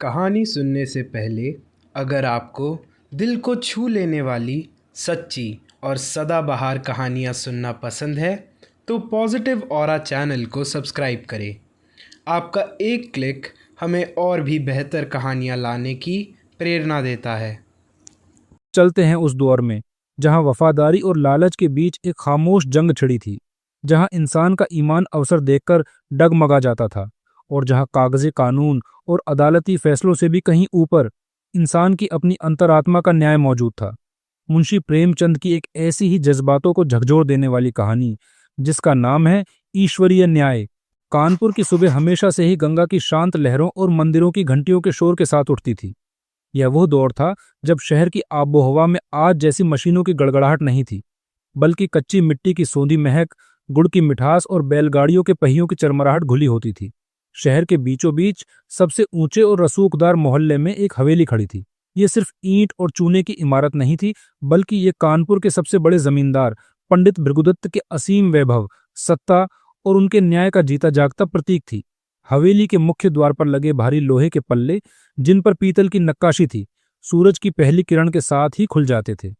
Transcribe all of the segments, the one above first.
कहानी सुनने से पहले अगर आपको दिल को छू लेने वाली सच्ची और सदाबहार कहानियाँ सुनना पसंद है तो पॉजिटिव ऑरा चैनल को सब्सक्राइब करें। आपका एक क्लिक हमें और भी बेहतर कहानियाँ लाने की प्रेरणा देता है। चलते हैं उस दौर में जहां वफादारी और लालच के बीच एक खामोश जंग छिड़ी थी, जहां इंसान का ईमान अवसर देखकर डगमगा जाता था और जहां कागजे कानून और अदालती फैसलों से भी कहीं ऊपर इंसान की अपनी अंतरात्मा का न्याय मौजूद था। मुंशी प्रेमचंद की एक ऐसी ही जज्बातों को झकझोर देने वाली कहानी जिसका नाम है ईश्वरीय न्याय। कानपुर की सुबह हमेशा से ही गंगा की शांत लहरों और मंदिरों की घंटियों के शोर के साथ उठती थी। यह वो दौर था जब शहर की आबोहवा में आज जैसी मशीनों की गड़गड़ाहट नहीं थी, बल्कि कच्ची मिट्टी की सोंधी महक, गुड़ की मिठास और बैलगाड़ियों के पहियों की चरमराहट घुली होती थी। शहर के बीचों बीच सबसे ऊंचे और रसूखदार मोहल्ले में एक हवेली खड़ी थी। ये सिर्फ ईंट और चूने की इमारत नहीं थी, बल्कि ये कानपुर के सबसे बड़े जमींदार पंडित भृगुदत्त के असीम वैभव, सत्ता और उनके न्याय का जीता जागता प्रतीक थी। हवेली के मुख्य द्वार पर लगे भारी लोहे के पल्ले, जिन पर पीतल की नक्काशी थी, सूरज की पहली किरण के साथ ही खुल जाते थे।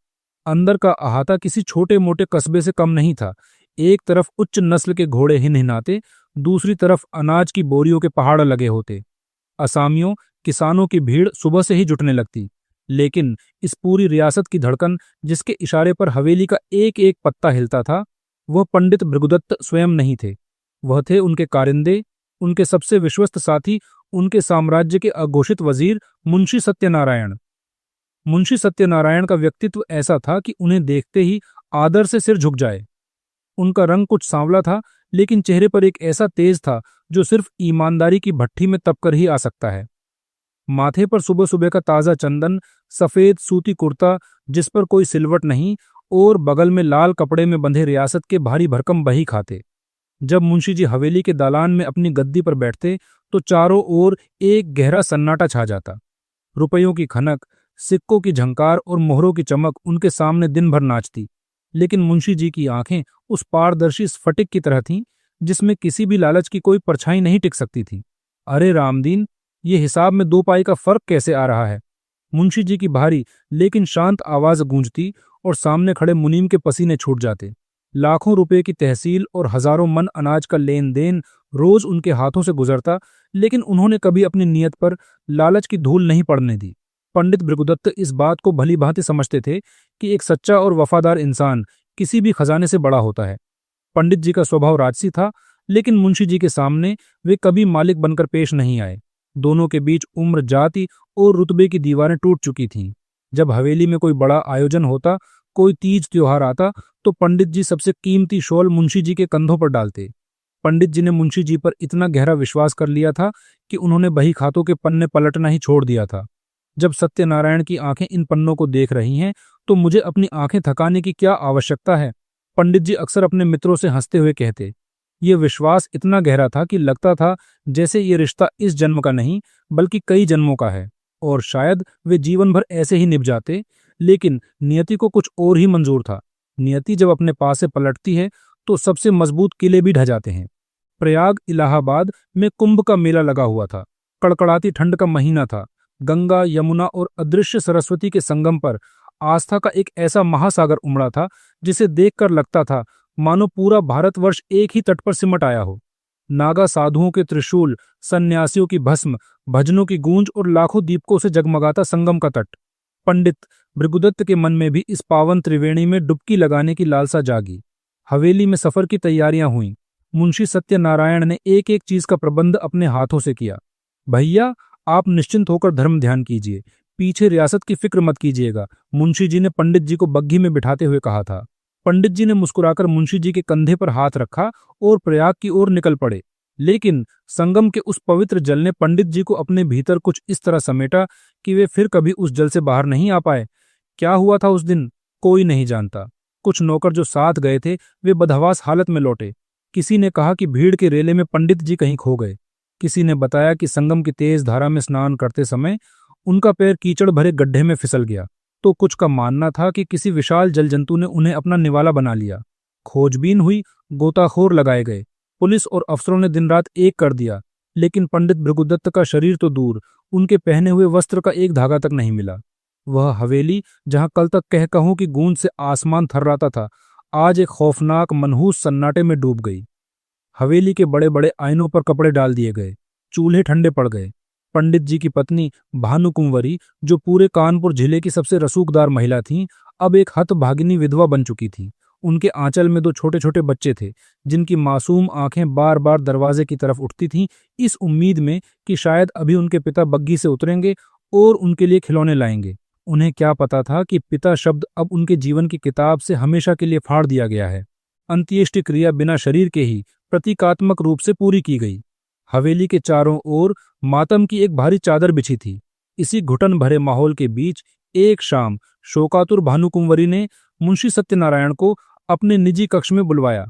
अंदर का अहाता किसी छोटे मोटे कस्बे से कम नहीं था। एक तरफ उच्च नस्ल के घोड़े हिनहिनाते, दूसरी तरफ अनाज की बोरियों के पहाड़ लगे होते। असामियों, किसानों की भीड़ सुबह से ही जुटने लगती। लेकिन इस पूरी रियासत की धड़कन, जिसके इशारे पर हवेली का एक एक पत्ता हिलता था, वह पंडित भृगुदत्त स्वयं नहीं थे। वह थे उनके कारिंदे, उनके सबसे विश्वस्त साथी, उनके साम्राज्य के अघोषित वजीर मुंशी सत्यनारायण। मुंशी सत्यनारायण का व्यक्तित्व ऐसा था कि उन्हें देखते ही आदर से सिर झुक जाए। उनका रंग कुछ सांवला था, लेकिन चेहरे पर एक ऐसा तेज था जो सिर्फ ईमानदारी की भट्ठी में तपकर ही आ सकता है। माथे पर सुबह सुबह का ताजा चंदन, सफेद सूती कुर्ता जिस पर कोई सिलवट नहीं, और बगल में लाल कपड़े में बंधे रियासत के भारी भरकम बही खाते। जब मुंशी जी हवेली के दालान में अपनी गद्दी पर बैठते तो चारों ओर एक गहरा सन्नाटा छा जाता। रुपयों की खनक, सिक्कों की झंकार और मोहरों की चमक उनके सामने दिन भर नाचती, लेकिन मुंशी जी की आंखें उस पारदर्शी स्फटिक की तरह थीं जिसमें किसी भी लालच की कोई परछाई नहीं टिक सकती थी। अरे रामदीन, ये हिसाब में 2 पाई का फर्क कैसे आ रहा है? मुंशी जी की भारी लेकिन शांत आवाज गूंजती और सामने खड़े मुनीम के पसीने छूट जाते। लाखों रुपए की तहसील और हजारों मन अनाज का लेन देन रोज उनके हाथों से गुजरता, लेकिन उन्होंने कभी अपनी नीयत पर लालच की धूल नहीं पड़ने दी। पंडित भृगुदत्त इस बात को भली भांति समझते थे कि एक सच्चा और वफादार इंसान किसी भी खजाने से बड़ा होता है। पंडित जी का स्वभाव राजसी था, लेकिन मुंशी जी के सामने वे कभी मालिक बनकर पेश नहीं आए। दोनों के बीच उम्र, जाति और रुतबे की दीवारें टूट चुकी थीं। जब हवेली में कोई बड़ा आयोजन होता, कोई तीज त्योहार आता, तो पंडित जी सबसे कीमती शॉल मुंशी जी के कंधों पर डालते। पंडित जी ने मुंशी जी पर इतना गहरा विश्वास कर लिया था कि उन्होंने बही खातों के पन्ने पलटना ही छोड़ दिया था। जब सत्यनारायण की आंखें इन पन्नों को देख रही हैं तो मुझे अपनी आंखें थकाने की क्या आवश्यकता है, पंडित जी अक्सर अपने मित्रों से हंसते हुए कहते। ये विश्वास इतना गहरा था कि लगता था जैसे ये रिश्ता इस जन्म का नहीं बल्कि कई जन्मों का है, और शायद वे जीवन भर ऐसे ही निभ जाते। लेकिन नियति को कुछ और ही मंजूर था। नियति जब अपने पास से पलटती है तो सबसे मजबूत किले भी ढह जाते हैं। प्रयाग इलाहाबाद में कुंभ का मेला लगा हुआ था। कड़कड़ाती ठंड का महीना था। गंगा, यमुना और अदृश्य सरस्वती के संगम पर आस्था का एक ऐसा महासागर उमड़ा था जिसे देखकर लगता था मानो पूरा भारतवर्ष एक ही तट पर सिमट आया हो। नागा साधुओं के त्रिशूल, सन्यासियों की भस्म, भजनों की गूंज और लाखों दीपकों से जगमगाता संगम का तट। पंडित भृगुदत्त के मन में भी इस पावन त्रिवेणी में डुबकी लगाने की लालसा जागी। हवेली में सफर की तैयारियां हुईं। मुंशी सत्यनारायण ने एक एक चीज का प्रबंध अपने हाथों से किया। भैया, आप निश्चिंत होकर धर्म ध्यान कीजिए, पीछे रियासत की फिक्र मत कीजिएगा, मुंशी जी ने पंडित जी को बग्घी में बिठाते हुए कहा था। पंडित जी ने मुस्कुराकर मुंशी जी के कंधे पर हाथ रखा और प्रयाग की ओर निकल पड़े। लेकिन संगम के उस पवित्र जल ने पंडित जी को अपने भीतर कुछ इस तरह समेटा कि वे फिर कभी उस जल से बाहर नहीं आ पाए। क्या हुआ था उस दिन, कोई नहीं जानता। कुछ नौकर जो साथ गए थे वे बदहवास हालत में लौटे। किसी ने कहा कि भीड़ के रेले में पंडित जी कहीं खो गए। किसी ने बताया कि संगम की तेज धारा में स्नान करते समय उनका पैर कीचड़ भरे गड्ढे में फिसल गया। तो कुछ का मानना था कि किसी विशाल जल जंतु ने उन्हें अपना निवाला बना लिया। खोजबीन हुई, गोताखोर लगाए गए, पुलिस और अफसरों ने दिन रात एक कर दिया, लेकिन पंडित भृगुदत्त का शरीर तो दूर, उनके पहने हुए वस्त्र का एक धागा तक नहीं मिला। वह हवेली, जहां कल तक कहकहों की गूंज से आसमान थर्राता था, आज एक खौफनाक मनहूस सन्नाटे में डूब गई। हवेली के बड़े बड़े आईनों पर कपड़े डाल दिए गए, चूल्हे ठंडे पड़ गए। पंडित जी की पत्नी भानुकुंवरी, जो पूरे कानपुर जिले की सबसे रसूखदार महिला थीं, अब एक हतभागिनी विधवा बन चुकी थी। उनके आंचल में दो छोटे छोटे बच्चे थे, जिनकी मासूम आंखें बार बार दरवाजे की तरफ उठती थीं, इस उम्मीद में कि शायद अभी उनके पिता बग्घी से उतरेंगे और उनके लिए खिलौने लाएंगे। उन्हें क्या पता था कि पिता शब्द अब उनके जीवन की किताब से हमेशा के लिए फाड़ दिया गया है। अंत्येष्टि क्रिया बिना शरीर के ही प्रतीकात्मक रूप से पूरी की गई। हवेली के चारों ओर मातम की एक भारी चादर बिछी थी। इसी घुटन भरे माहौल के बीच एक शाम शोकातुर भानुकुंवरी ने मुंशी सत्यनारायण को अपने निजी कक्ष में बुलवाया।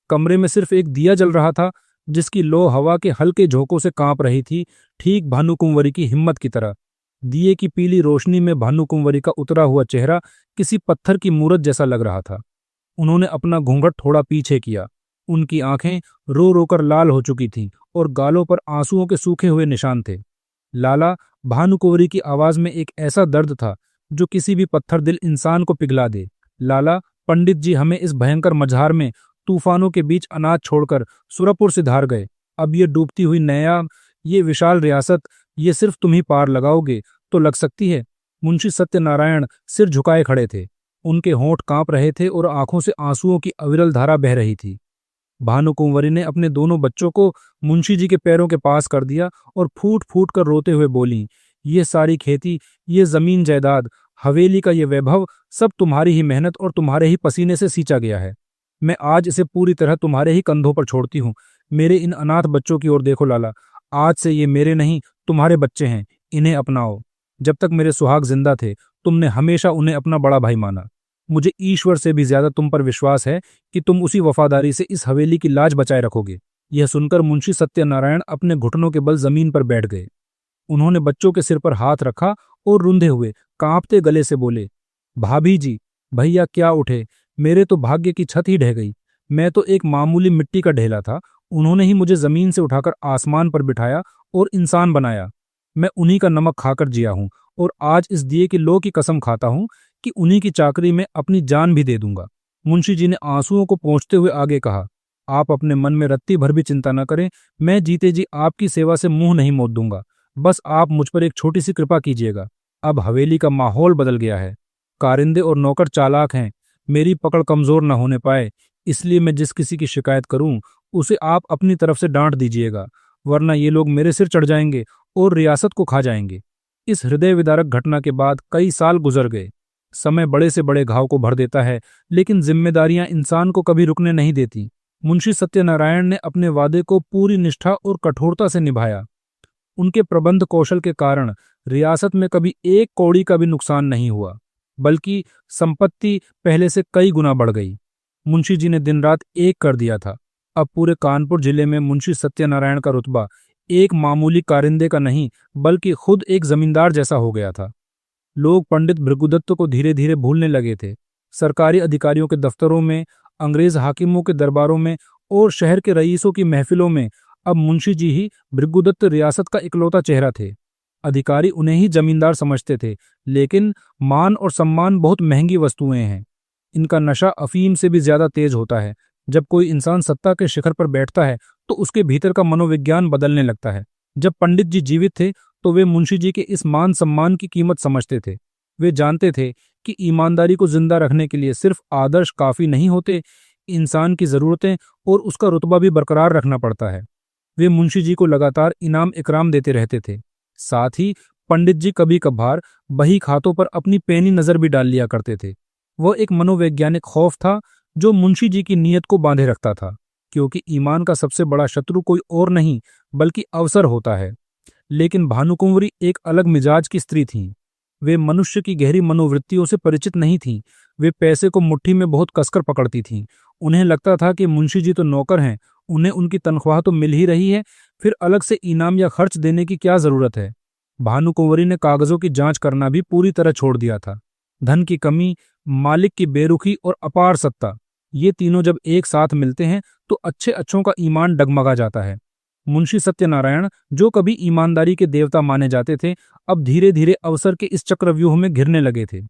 कमरे में सिर्फ एक दिया जल रहा था, जिसकी लो हवा के हल्के झोंकों से कांप रही थी, ठीक भानुकुंवरी की हिम्मत की तरह। दिए की पीली रोशनी में भानुकुंवरी का उतरा हुआ चेहरा किसी पत्थर की मूरत जैसा लग रहा था। उन्होंने अपना घूंघट थोड़ा पीछे किया। उनकी आंखें रो रोकर लाल हो चुकी थीं और गालों पर आंसुओं के सूखे हुए निशान थे। लाला, भानुकुंवरी की आवाज में एक ऐसा दर्द था जो किसी भी पत्थर दिल इंसान को पिघला दे। लाला, पंडित जी हमें इस भयंकर मझधार में तूफानों के बीच अनाज छोड़कर सुरपुर से धार गए। अब ये डूबती हुई नैया, ये विशाल रियासत, ये सिर्फ तुम ही पार लगाओगे तो लग सकती है। मुंशी सत्यनारायण सिर झुकाए खड़े थे। उनके होंठ कांप रहे थे और आंखों से आंसुओं की अविरल धारा बह रही थी। भानुकुंवरी ने अपने दोनों बच्चों को मुंशी जी के पैरों के पास कर दिया और फूट फूट कर रोते हुए बोली, ये सारी खेती, ये जमीन जायदाद, हवेली का ये वैभव, सब तुम्हारी ही मेहनत और तुम्हारे ही पसीने से सींचा गया है। मैं आज इसे पूरी तरह तुम्हारे ही कंधों पर छोड़ती हूँ। मेरे इन अनाथ बच्चों की ओर देखो लाला, आज से ये मेरे नहीं तुम्हारे बच्चे हैं, इन्हें अपनाओ। जब तक मेरे सुहाग जिंदा थे, तुमने हमेशा उन्हें अपना बड़ा भाई माना। मुझे ईश्वर से भी ज्यादा तुम पर विश्वास है कि तुम उसी वफादारी से इस हवेली की लाज बचाए रखोगे। यह सुनकर मुंशी सत्यनारायण अपने घुटनों के बल जमीन पर बैठ गए। उन्होंने बच्चों के सिर पर हाथ रखा और रुंधे हुए कांपते गले से बोले, भाभी जी, भैया क्या उठे, मेरे तो भाग्य की छत ही ढह गई। मैं तो एक मामूली मिट्टी का ढेला था, उन्होंने ही मुझे जमीन से उठाकर आसमान पर बिठाया और इंसान बनाया। मैं उन्हीं का नमक खाकर जिया हूं और आज इस दिए की लो की कसम खाता हूं कि उन्हीं की चाकरी में अपनी जान भी दे दूंगा। मुंशी जी ने आंसुओं को पोंछते हुए आगे कहा, आप अपने मन में रत्ती भर भी चिंता न करें, मैं जीते जी आपकी सेवा से मुंह नहीं मोड़ दूंगा। बस आप मुझ पर एक छोटी सी कृपा कीजिएगा। अब हवेली का माहौल बदल गया है, कारिंदे और नौकर चालाक हैं, मेरी पकड़ कमजोर न होने पाए, इसलिए मैं जिस किसी की शिकायत करूं उसे आप अपनी तरफ से डांट दीजिएगा, वरना ये लोग मेरे सिर चढ़ जाएंगे और रियासत को खा जाएंगे। इस हृदय विदारक घटना के बाद कई साल गुजर गए। समय बड़े से बड़े घाव को भर देता है, लेकिन जिम्मेदारियां इंसान को कभी रुकने नहीं देती। मुंशी सत्यनारायण ने अपने वादे को पूरी निष्ठा और कठोरता से निभाया। उनके प्रबंध कौशल के कारण रियासत में कभी एक कौड़ी का भी नुकसान नहीं हुआ, बल्कि संपत्ति पहले से कई गुना बढ़ गई। मुंशी जी ने दिन रात एक कर दिया था। अब पूरे कानपुर जिले में मुंशी सत्यनारायण का रुतबा एक मामूली कारिंदे का नहीं, बल्कि खुद एक जमींदार जैसा हो गया था। लोग पंडित भृगुदत्त को धीरे धीरे भूलने लगे थे। सरकारी अधिकारियों के दफ्तरों में, अंग्रेज हाकिमों के दरबारों में और शहर के रईसों की महफिलों में अब मुंशी जी ही भृगुदत्त रियासत का इकलौता चेहरा थे। अधिकारी उन्हें ही जमींदार समझते थे, लेकिन मान और सम्मान बहुत महंगी वस्तुएं हैं। इनका नशा अफीम से भी ज्यादा तेज होता है। जब कोई इंसान सत्ता के शिखर पर बैठता है तो उसके भीतर का मनोविज्ञान बदलने लगता है। जब पंडित जी जीवित थे तो वे मुंशी जी के इस मान सम्मान की कीमत समझते थे। वे जानते थे कि ईमानदारी को जिंदा रखने के लिए सिर्फ आदर्श काफी नहीं होते, इंसान की जरूरतें और उसका रुतबा भी बरकरार रखना पड़ता है। वे मुंशी जी को लगातार इनाम इकराम देते रहते थे। साथ ही पंडित जी कभी कभार बही खातों पर अपनी पैनी नजर भी डाल लिया करते थे। वह एक मनोवैज्ञानिक खौफ था जो मुंशी जी की नीयत को बांधे रखता था, क्योंकि ईमान का सबसे बड़ा शत्रु कोई और नहीं बल्कि अवसर होता है। लेकिन भानुकुंवरी एक अलग मिजाज की स्त्री थीं। वे मनुष्य की गहरी मनोवृत्तियों से परिचित नहीं थीं। वे पैसे को मुट्ठी में बहुत कसकर पकड़ती थीं। उन्हें लगता था कि मुंशी जी तो नौकर हैं, उन्हें उनकी तनख्वाह तो मिल ही रही है, फिर अलग से इनाम या खर्च देने की क्या जरूरत है। भानुकुंवरी ने कागजों की जांच करना भी पूरी तरह छोड़ दिया था। धन की कमी, मालिक की बेरुखी और अपार सत्ता, ये तीनों जब एक साथ मिलते हैं तो अच्छे अच्छों का ईमान डगमगा जाता है। मुंशी सत्यनारायण, जो कभी ईमानदारी के देवता माने जाते थे, अब धीरे धीरे अवसर के इस चक्रव्यूह में घिरने लगे थे।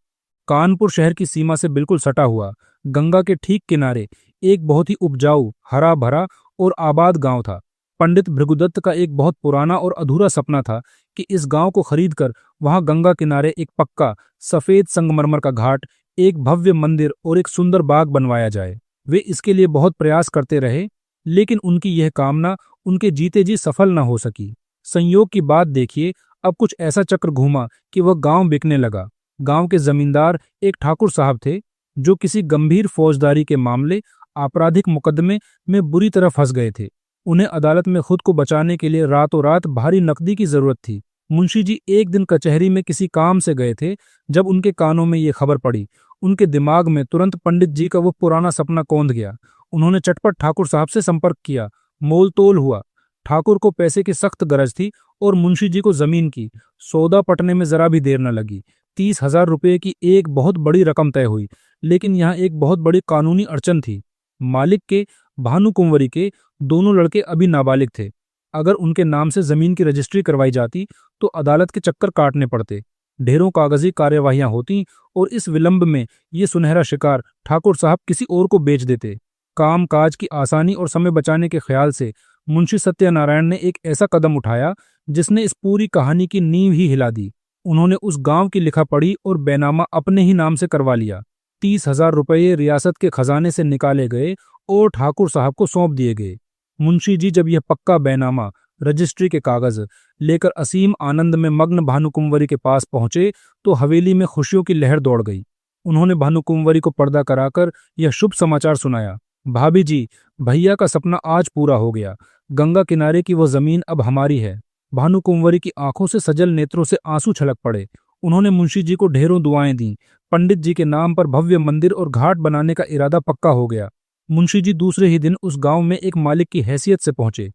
कानपुर शहर की सीमा से बिल्कुल सटा हुआ, गंगा के ठीक किनारे एक बहुत ही उपजाऊ, हरा भरा और आबाद गांव था। पंडित भृगुदत्त का एक बहुत पुराना और अधूरा सपना था कि इस गांव को खरीदकर वहां गंगा किनारे एक पक्का सफेद संगमरमर का घाट, एक भव्य मंदिर और एक सुंदर बाग बनवाया जाए। वे इसके लिए बहुत प्रयास करते रहे, लेकिन उनकी यह कामना उनके जीते जी सफल न हो सकी। संयोग की बात देखिए, अब कुछ ऐसा चक्र घूमा कि वह गांव बिकने लगा। गांव के जमींदार एक ठाकुर साहब थे, जो किसी गंभीर फौजदारी के मामले, आपराधिक मुकदमे में बुरी तरह फंस गए थे। उन्हें अदालत में खुद को बचाने के लिए रातों रात भारी नकदी की जरूरत थी। मुंशी जी एक दिन कचहरी में किसी काम से गए थे। जब उनके कानों में ये खबर पड़ी, उनके दिमाग में तुरंत पंडित जी का वो पुराना सपना कौंध गया। उन्होंने चटपट ठाकुर साहब से संपर्क किया। मोल तोल हुआ। ठाकुर को पैसे की सख्त गरज थी और मुंशी जी को जमीन की। सौदा पटने में जरा भी देर न लगी। 30,000 रुपये की एक बहुत बड़ी रकम तय हुई, लेकिन यहाँ एक बहुत बड़ी कानूनी अड़चन थी। मालिक के, भानुकुंवरी के, दोनों लड़के अभी नाबालिग थे। अगर उनके नाम से जमीन की रजिस्ट्री करवाई जाती तो अदालत के चक्कर काटने पड़ते, ढेरों कागजी कार्यवाहियां होती और इस विलंब में ये सुनहरा शिकार ठाकुर साहब किसी और को बेच देते। काम काज की आसानी और समय बचाने के ख्याल से मुंशी सत्यनारायण ने एक ऐसा कदम उठाया जिसने इस पूरी कहानी की नींव ही हिला दी। उन्होंने उस गांव की लिखा पढ़ी और बैनामा अपने ही नाम से करवा लिया। 30,000 रुपये रियासत के खजाने से निकाले गए और ठाकुर साहब को सौंप दिए गए। मुंशी जी जब यह पक्का बैनामा, रजिस्ट्री के कागज लेकर असीम आनंद में मग्न भानुकुंवरी के पास पहुंचे तो हवेली में खुशियों की लहर दौड़ गई। उन्होंने भानुकुंवरी को पर्दा कराकर यह शुभ समाचार सुनाया, भाभी जी, भैया का सपना आज पूरा हो गया। गंगा किनारे की वो जमीन अब हमारी है। भानुकुंवरी की आंखों से सजल नेत्रों से आंसू छलक पड़े। उन्होंने मुंशी जी को ढेरों दुआएं दी। पंडित जी के नाम पर भव्य मंदिर और घाट बनाने का इरादा पक्का हो गया। मुंशी जी दूसरे ही दिन उस गांव में एक मालिक की हैसियत से पहुंचे।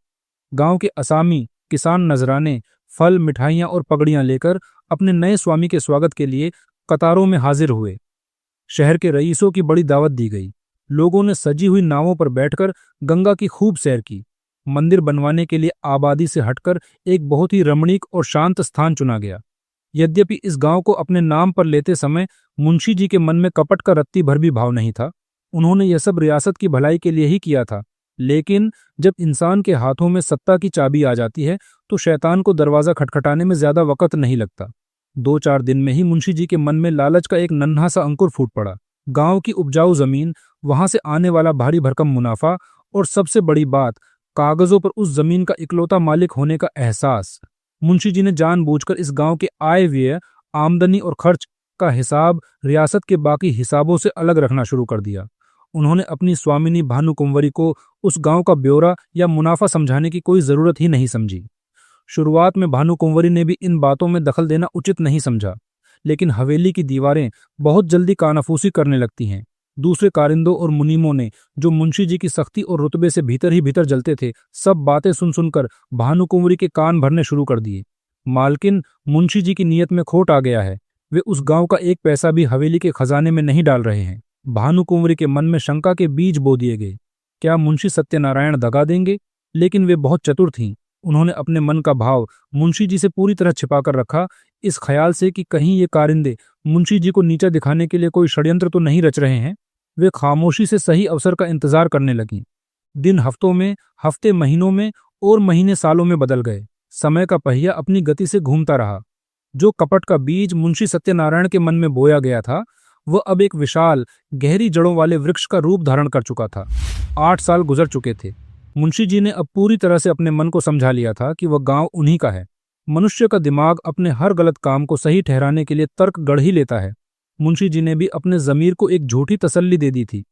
गांव के असामी, किसान नजराने, फल, मिठाइयां और पगड़ियां लेकर अपने नए स्वामी के स्वागत के लिए कतारों में हाजिर हुए। शहर के रईसों की बड़ी दावत दी गई। लोगों ने सजी हुई नावों पर बैठकर गंगा की खूब सैर की। मंदिर बनवाने के लिए आबादी से हटकर एक बहुत ही रमणीक और शांत स्थान चुना गया। यद्यपि इस गांव को अपने नाम पर लेते समय मुंशी जी के मन में कपट का रत्ती भर भी भाव नहीं था। उन्होंने यह सब रियासत की भलाई के लिए ही किया था। लेकिन जब इंसान के हाथों में सत्ता की चाबी आ जाती है तो शैतान को दरवाजा खटखटाने में ज्यादा वक्त नहीं लगता। 2-4 दिन में ही मुंशी जी के मन में लालच का एक नन्हा सा अंकुर फूट पड़ा। गांव की उपजाऊ जमीन, वहां से आने वाला भारी भरकम मुनाफा और सबसे बड़ी बात, कागजों पर उस जमीन का इकलौता मालिक होने का एहसास। मुंशी जी ने जानबूझकर इस गांव के आय व्यय, आमदनी और खर्च का हिसाब रियासत के बाकी हिसाबों से अलग रखना शुरू कर दिया। उन्होंने अपनी स्वामिनी भानुकुंवरी को उस गांव का ब्यौरा या मुनाफा समझाने की कोई जरूरत ही नहीं समझी। शुरुआत में भानुकुंवरी ने भी इन बातों में दखल देना उचित नहीं समझा, लेकिन हवेली की दीवारें बहुत जल्दी कानाफूसी करने लगती हैं। दूसरे कारिंदों और मुनीमों ने, जो मुंशी जी की सख्ती और रुतबे से भीतर ही भीतर जलते थे, सब बातें सुन सुनकर भानुकुंवरी के कान भरने शुरू कर दिए। मालकिन, मुंशी जी की नीयत में खोट आ गया है। वे उस गांव का एक पैसा भी हवेली के खजाने में नहीं डाल रहे हैं। भानुकुंवरी के मन में शंका के बीज बो दिए गए। क्या मुंशी सत्यनारायण दगा देंगे? लेकिन वे बहुत चतुर थीं। उन्होंने अपने मन का भाव मुंशी जी से पूरी तरह छिपाकर रखा, इस ख्याल से कि कहीं ये कारिंदे मुंशी जी को नीचा दिखाने के लिए कोई षड्यंत्र तो नहीं रच रहे हैं। वे खामोशी से सही अवसर का इंतजार करने लगीं। दिन हफ्तों में, हफ्ते महीनों में और महीने सालों में बदल गए। समय का पहिया अपनी गति से घूमता रहा। जो कपट का बीज मुंशी सत्यनारायण के मन में बोया गया था, वह अब एक विशाल, गहरी जड़ों वाले वृक्ष का रूप धारण कर चुका था। 8 साल गुजर चुके थे। मुंशी जी ने अब पूरी तरह से अपने मन को समझा लिया था कि वह गांव उन्हीं का है। मनुष्य का दिमाग अपने हर गलत काम को सही ठहराने के लिए तर्क गढ़ ही लेता है। मुंशी जी ने भी अपने जमीर को एक झूठी तसल्ली दे दी थी।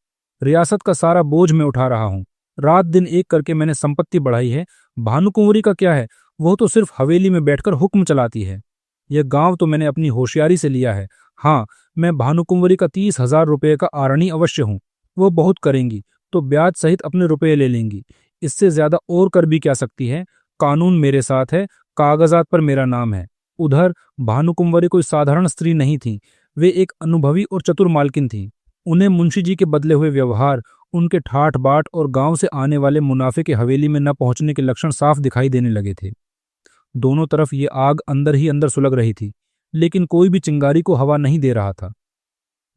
रियासत का सारा बोझ मैं उठा रहा हूं। रात दिन एक करके मैंने संपत्ति बढ़ाई है। भानुकुंवरी का क्या है, वह तो सिर्फ हवेली में बैठकर हुक्म चलाती है। यह गांव तो मैंने अपनी होशियारी से लिया है। हाँ, मैं भानुकुंवरी का 30,000 रुपये का आरणी अवश्य हूं। वह बहुत करेंगी तो ब्याज सहित अपने रुपये ले लेंगी। इससे ज्यादा और कर भी क्या सकती है। कानून मेरे साथ है, कागजात पर मेरा नाम है। उधर भानुकुंवरी कोई साधारण स्त्री नहीं थी। वे एक अनुभवी और चतुर मालकिन थी। उन्हें मुंशी जी के बदले हुए व्यवहार उनके ठाठ बाट और गांव से आने वाले मुनाफे के हवेली में न पहुंचने के लक्षण साफ दिखाई देने लगे थे। दोनों तरफ ये आग अंदर ही अंदर सुलग रही थी, लेकिन कोई भी चिंगारी को हवा नहीं दे रहा था।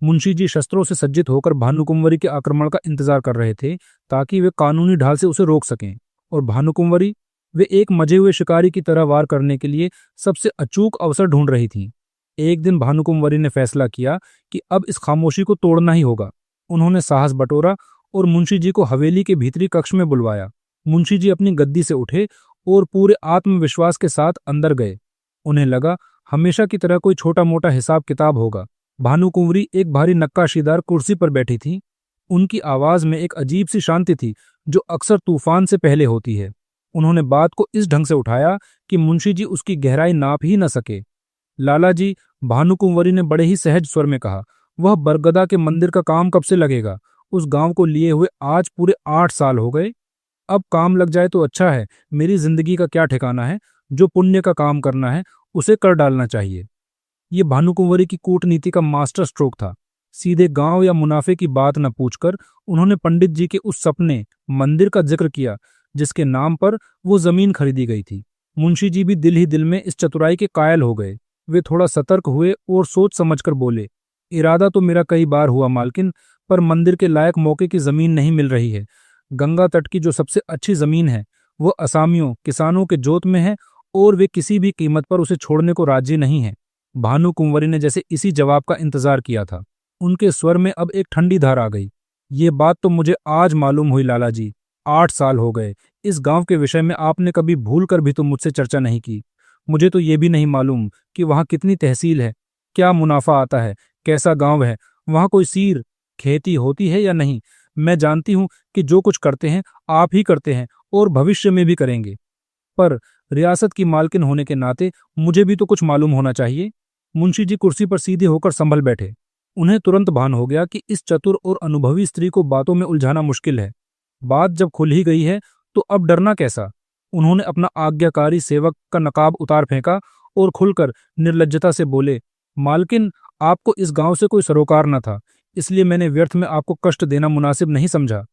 मुंशी जी शस्त्रों से सज्जित होकर भानुकुंवरी के आक्रमण का इंतजार कर रहे थे, ताकि वे कानूनी ढाल से उसे रोक सकें। और भानुकुंवरी, वे एक मजे हुए शिकारी की तरह वार करने के लिए सबसे अचूक अवसर ढूंढ रही थीं। एक दिन भानुकुंवरी ने फैसला किया कि अब इस खामोशी को तोड़ना ही होगा। उन्होंने साहस बटोरा और मुंशी जी को हवेली के भीतरी कक्ष में बुलवाया। मुंशी जी अपनी गद्दी से उठे और पूरे आत्मविश्वास के साथ अंदर गए। उन्हें लगा हमेशा की तरह कोई छोटा मोटा हिसाब किताब होगा। भानुकुंवरी एक भारी नक्काशीदार कुर्सी पर बैठी थी। उनकी आवाज में एक अजीब सी शांति थी, जो अक्सर तूफान से पहले होती है। उन्होंने बात को इस ढंग से उठाया कि मुंशी जी उसकी गहराई नाप ही न सके। लाला जी, भानुकुंवरी ने बड़े ही सहज स्वर में कहा, वह बरगदा के मंदिर का काम कब से लगेगा? उस गांव को लिए हुए आज पूरे 8 साल हो गए। अब काम लग जाए तो अच्छा है। मेरी जिंदगी का क्या ठिकाना है? जो पुण्य का काम करना है उसे कर डालना चाहिए। ये भानुकुंवरी की कूटनीति का मास्टर स्ट्रोक था। सीधे गांव या मुनाफे की बात न पूछकर उन्होंने पंडित जी के उस सपने मंदिर का जिक्र किया, जिसके नाम पर वो जमीन खरीदी गई थी। मुंशी जी भी दिल ही दिल में इस चतुराई के कायल हो गए। वे थोड़ा सतर्क हुए और सोच समझकर बोले, इरादा तो मेरा कई बार हुआ मालकिन, पर मंदिर के लायक मौके की जमीन नहीं मिल रही है। गंगा तट की जो सबसे अच्छी जमीन है वो असामियों किसानों के जोत में है, और वे किसी भी कीमत पर उसे छोड़ने को राजी नहीं है। भानुकुंवरी ने जैसे इसी जवाब का इंतजार किया था। उनके स्वर में अब एक ठंडी धार आ गई। ये बात तो मुझे आज मालूम हुई लाला जी। 8 साल हो गए। इस गांव के विषय में आपने कभी भूल कर भी तो मुझसे चर्चा नहीं की। मुझे तो ये भी नहीं मालूम कि वहां कितनी तहसील है, क्या मुनाफा आता है, कैसा गांव है, वहां कोई सीर खेती होती है या नहीं। मैं जानती हूं कि जो कुछ करते हैं आप ही करते हैं और भविष्य में भी करेंगे, पर रियासत की मालकिन होने के नाते मुझे भी तो कुछ मालूम होना चाहिए। मुंशी जी कुर्सी पर सीधे होकर संभल बैठे। उन्हें तुरंत भान हो गया कि इस चतुर और अनुभवी स्त्री को बातों में उलझाना मुश्किल है। बात जब खुल ही गई है तो अब डरना कैसा। उन्होंने अपना आज्ञाकारी सेवक का नकाब उतार फेंका और खुलकर निर्लज्जता से बोले, मालकिन, आपको इस गांव से कोई सरोकार न था, इसलिए मैंने व्यर्थ में आपको कष्ट देना मुनासिब नहीं समझा।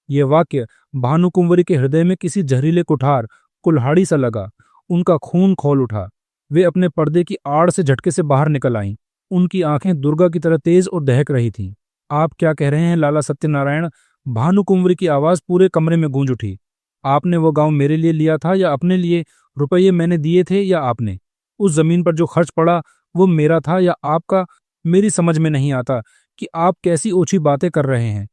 ये वाक्य भानुकुंवरी के हृदय में किसी जहरीले कुठार कुल्हाड़ी सा लगा। उनका खून खौल उठा। वे अपने पर्दे की आड़ से झटके से बाहर निकल आईं। उनकी आंखें दुर्गा की तरह तेज और दहक रही थीं। आप क्या कह रहे हैं लाला सत्यनारायण? भानुकुंवरी की आवाज पूरे कमरे में गूंज उठी। आपने वो गांव मेरे लिए लिया था या अपने लिए? रुपये मैंने दिए थे या आपने? उस जमीन पर जो खर्च पड़ा वो मेरा था या आपका? मेरी समझ में नहीं आता कि आप कैसी ओछी बातें कर रहे हैं।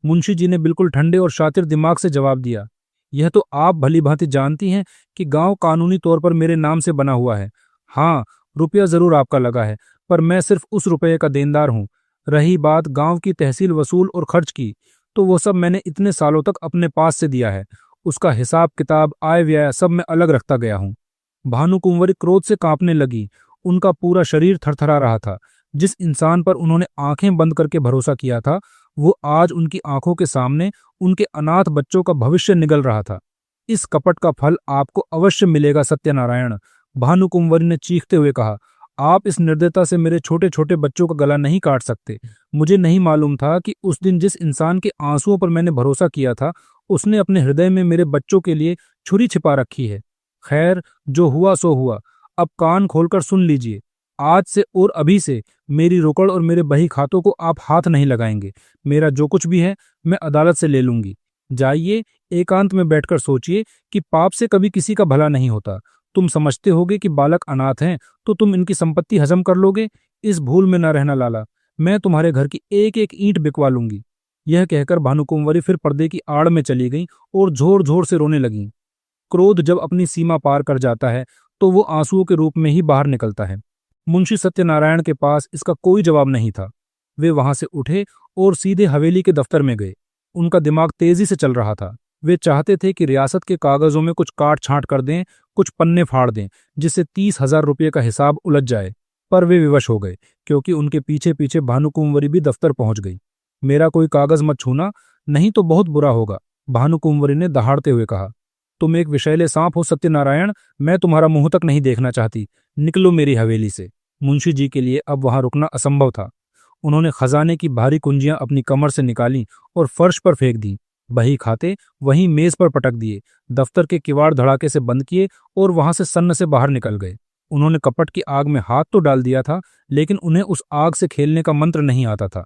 मुंशी जी ने बिल्कुल ठंडे और शातिर दिमाग से जवाब दिया, यह तो आप भली भांति जानती हैं कि गांव कानूनी तौर पर मेरे नाम से बना हुआ है। हाँ, रुपया जरूर आपका लगा है, पर मैं सिर्फ उस रुपये का देनदार हूं। रही बात गांव की तहसील वसूल और खर्च की, तो वो सब मैंने इतने सालों तक अपने पास से दिया है। उसका हिसाब किताब आय व्यय सब मैं अलग रखता गया हूं। भानुकुंवरी क्रोध से कांपने लगी। उनका पूरा शरीर थरथरा रहा था। जिस इंसान पर उन्होंने आंखें बंद करके भरोसा किया था, वो आज उनकी आंखों के सामने उनके अनाथ बच्चों का भविष्य निगल रहा था। इस कपट का फल आपको अवश्य मिलेगा सत्यनारायण, भानुकुंवरी ने चीखते हुए कहा। आप इस निर्दयता से मेरे छोटे छोटे बच्चों का गला नहीं काट सकते। मुझे नहीं मालूम था कि उस दिन जिस इंसान के आंसुओं पर मैंने भरोसा किया था, उसने अपने हृदय में मेरे बच्चों के लिए छुरी छिपा रखी है। खैर, जो हुआ सो हुआ। अब कान खोलकर सुन लीजिए। आज से और अभी से मेरी रोकड़ और मेरे बही खातों को आप हाथ नहीं लगाएंगे। मेरा जो कुछ भी है मैं अदालत से ले लूंगी। जाइए, एकांत में बैठकर सोचिए कि पाप से कभी किसी का भला नहीं होता। तुम समझते होगे कि बालक अनाथ हैं, तो तुम इनकी संपत्ति हजम कर लोगे। इस भूल में न रहना लाला। मैं तुम्हारे घर की एक एक ईंट बिकवा लूंगी। यह कहकर भानुकुंवरी फिर पर्दे की आड़ में चली गई और जोर जोर से रोने लगी। क्रोध जब अपनी सीमा पार कर जाता है तो वो आंसुओं के रूप में ही बाहर निकलता है। मुंशी सत्यनारायण के पास इसका कोई जवाब नहीं था। वे वहां से उठे और सीधे हवेली के दफ्तर में गए। उनका दिमाग तेजी से चल रहा था। वे चाहते थे कि रियासत के कागजों में कुछ काट छांट कर दें, कुछ पन्ने फाड़ दें, जिससे 30,000 रुपये का हिसाब उलझ जाए। पर वे विवश हो गए, क्योंकि उनके पीछे पीछे भानुकुंवरी भी दफ्तर पहुंच गई। मेरा कोई कागज मत छूना, नहीं तो बहुत बुरा होगा, भानुकुंवरी ने दहाड़ते हुए कहा। तुम एक विषैले सांप हो सत्यनारायण। मैं तुम्हारा मुंह तक नहीं देखना चाहती। निकलो मेरी हवेली से। मुंशी जी के लिए अब वहां रुकना असंभव था। उन्होंने खजाने की भारी कुंजियां अपनी कमर से निकाली और फर्श पर फेंक दी। बही खाते वहीं मेज पर पटक दिए, दफ्तर के किवाड़ धड़ाके से बंद किए और वहां से सन्न से बाहर निकल गए। उन्होंने कपट की आग में हाथ तो डाल दिया था, लेकिन उन्हें उस आग से खेलने का मंत्र नहीं आता था।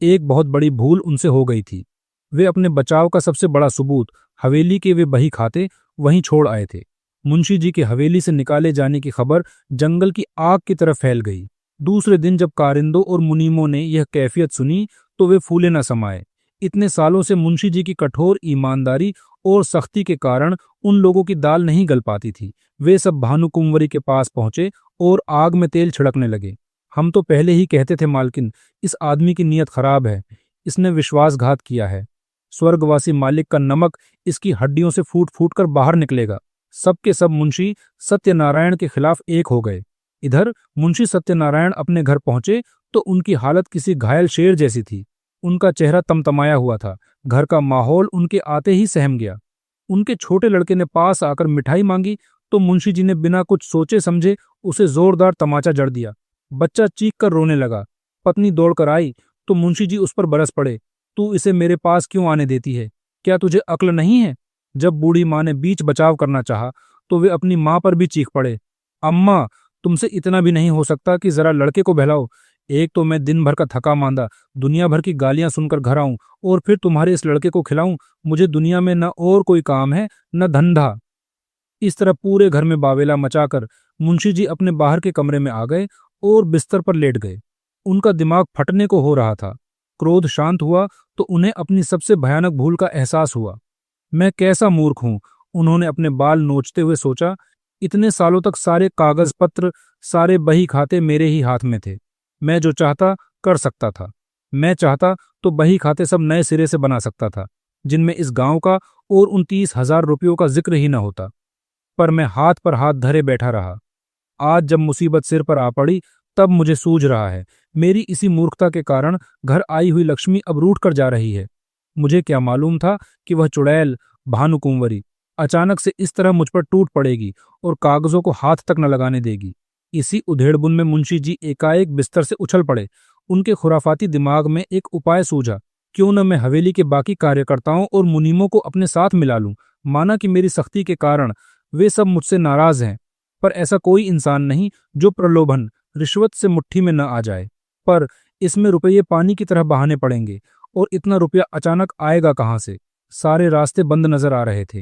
एक बहुत बड़ी भूल उनसे हो गई थी। वे अपने बचाव का सबसे बड़ा सबूत, हवेली के वे बही खाते, वहीं छोड़ आए थे। मुंशी जी के हवेली से निकाले जाने की खबर जंगल की आग की तरफ फैल गई। दूसरे दिन जब कारिंदों और मुनीमों ने यह कैफियत सुनी तो वे फूले न समाये। इतने सालों से मुंशी जी की कठोर ईमानदारी और सख्ती के कारण उन लोगों की दाल नहीं गल पाती थी। वे सब भानुकुंवरी के पास पहुंचे और आग में तेल छिड़कने लगे। हम तो पहले ही कहते थे मालकिन, इस आदमी की नीयत खराब है, इसने विश्वासघात किया है। स्वर्गवासी मालिक का नमक इसकी हड्डियों से फूट फूट कर बाहर निकलेगा। सबके सब मुंशी सत्यनारायण के खिलाफ एक हो गए। इधर मुंशी सत्यनारायण अपने घर पहुंचे तो उनकी हालत किसी घायल शेर जैसी थी। उनका चेहरा तमतमाया हुआ था। घर का माहौल उनके आते ही सहम गया। उनके छोटे लड़के ने पास आकर मिठाई मांगी तो मुंशी जी ने बिना कुछ सोचे समझे उसे जोरदार तमाचा जड़ दिया। बच्चा चीख कर रोने लगा। पत्नी दौड़कर आई तो मुंशी जी उस पर बरस पड़े। तू इसे मेरे पास क्यों आने देती है? क्या तुझे अक्ल नहीं है? जब बूढ़ी माँ ने बीच बचाव करना चाहा तो वे अपनी माँ पर भी चीख पड़े। अम्मा, तुमसे इतना भी नहीं हो सकता कि जरा लड़के को बहलाओ। एक तो मैं दिन भर का थका मांदा दुनिया भर की गालियां सुनकर घर आऊं और फिर तुम्हारे इस लड़के को खिलाऊं। मुझे दुनिया में न और कोई काम है न धंधा। इस तरह पूरे घर में बावेला मचाकर मुंशी जी अपने बाहर के कमरे में आ गए और बिस्तर पर लेट गए। उनका दिमाग फटने को हो रहा था। क्रोध शांत हुआ तो उन्हें अपनी सबसे भयानक भूल का एहसास हुआ। मैं कैसा मूर्ख हूं, उन्होंने अपने बाल नोचते हुए सोचा। इतने सालों तक सारे कागज पत्र, सारे बही खाते मेरे ही हाथ में थे। मैं जो चाहता कर सकता था। मैं चाहता तो बही खाते सब नए सिरे से बना सकता था, जिनमें इस गांव का और उन 30,000 रुपयों का जिक्र ही न होता। पर मैं हाथ पर हाथ धरे बैठा रहा। आज जब मुसीबत सिर पर आ पड़ी तब मुझे सूझ रहा है, मेरी इसी मूर्खता के कारण घर आई हुई लक्ष्मी अब रूठ कर जा रही है। मुझे क्या मालूम था कि वह चुड़ैल भानुकुंवरी अचानक से इस तरह मुझ पर टूट पड़ेगी और कागजों को हाथ तक न लगाने देगी। इसी उधेड़बुन में मुंशी जी एकाएक बिस्तर से उछल पड़े। उनके खुराफाती दिमाग में एक उपाय सूझा। क्यों न मैं हवेली के बाकी कार्यकर्ताओं और मुनीमों को अपने साथ मिला लूं। माना कि मेरी सख्ती के कारण वे सब मुझसे नाराज हैं, पर ऐसा कोई इंसान नहीं जो प्रलोभन, रिश्वत से मुट्ठी में न आ जाए। पर इसमें रुपये पानी की तरह बहाने पड़ेंगे और इतना रुपया अचानक आएगा कहाँ से? सारे रास्ते बंद नजर आ रहे थे।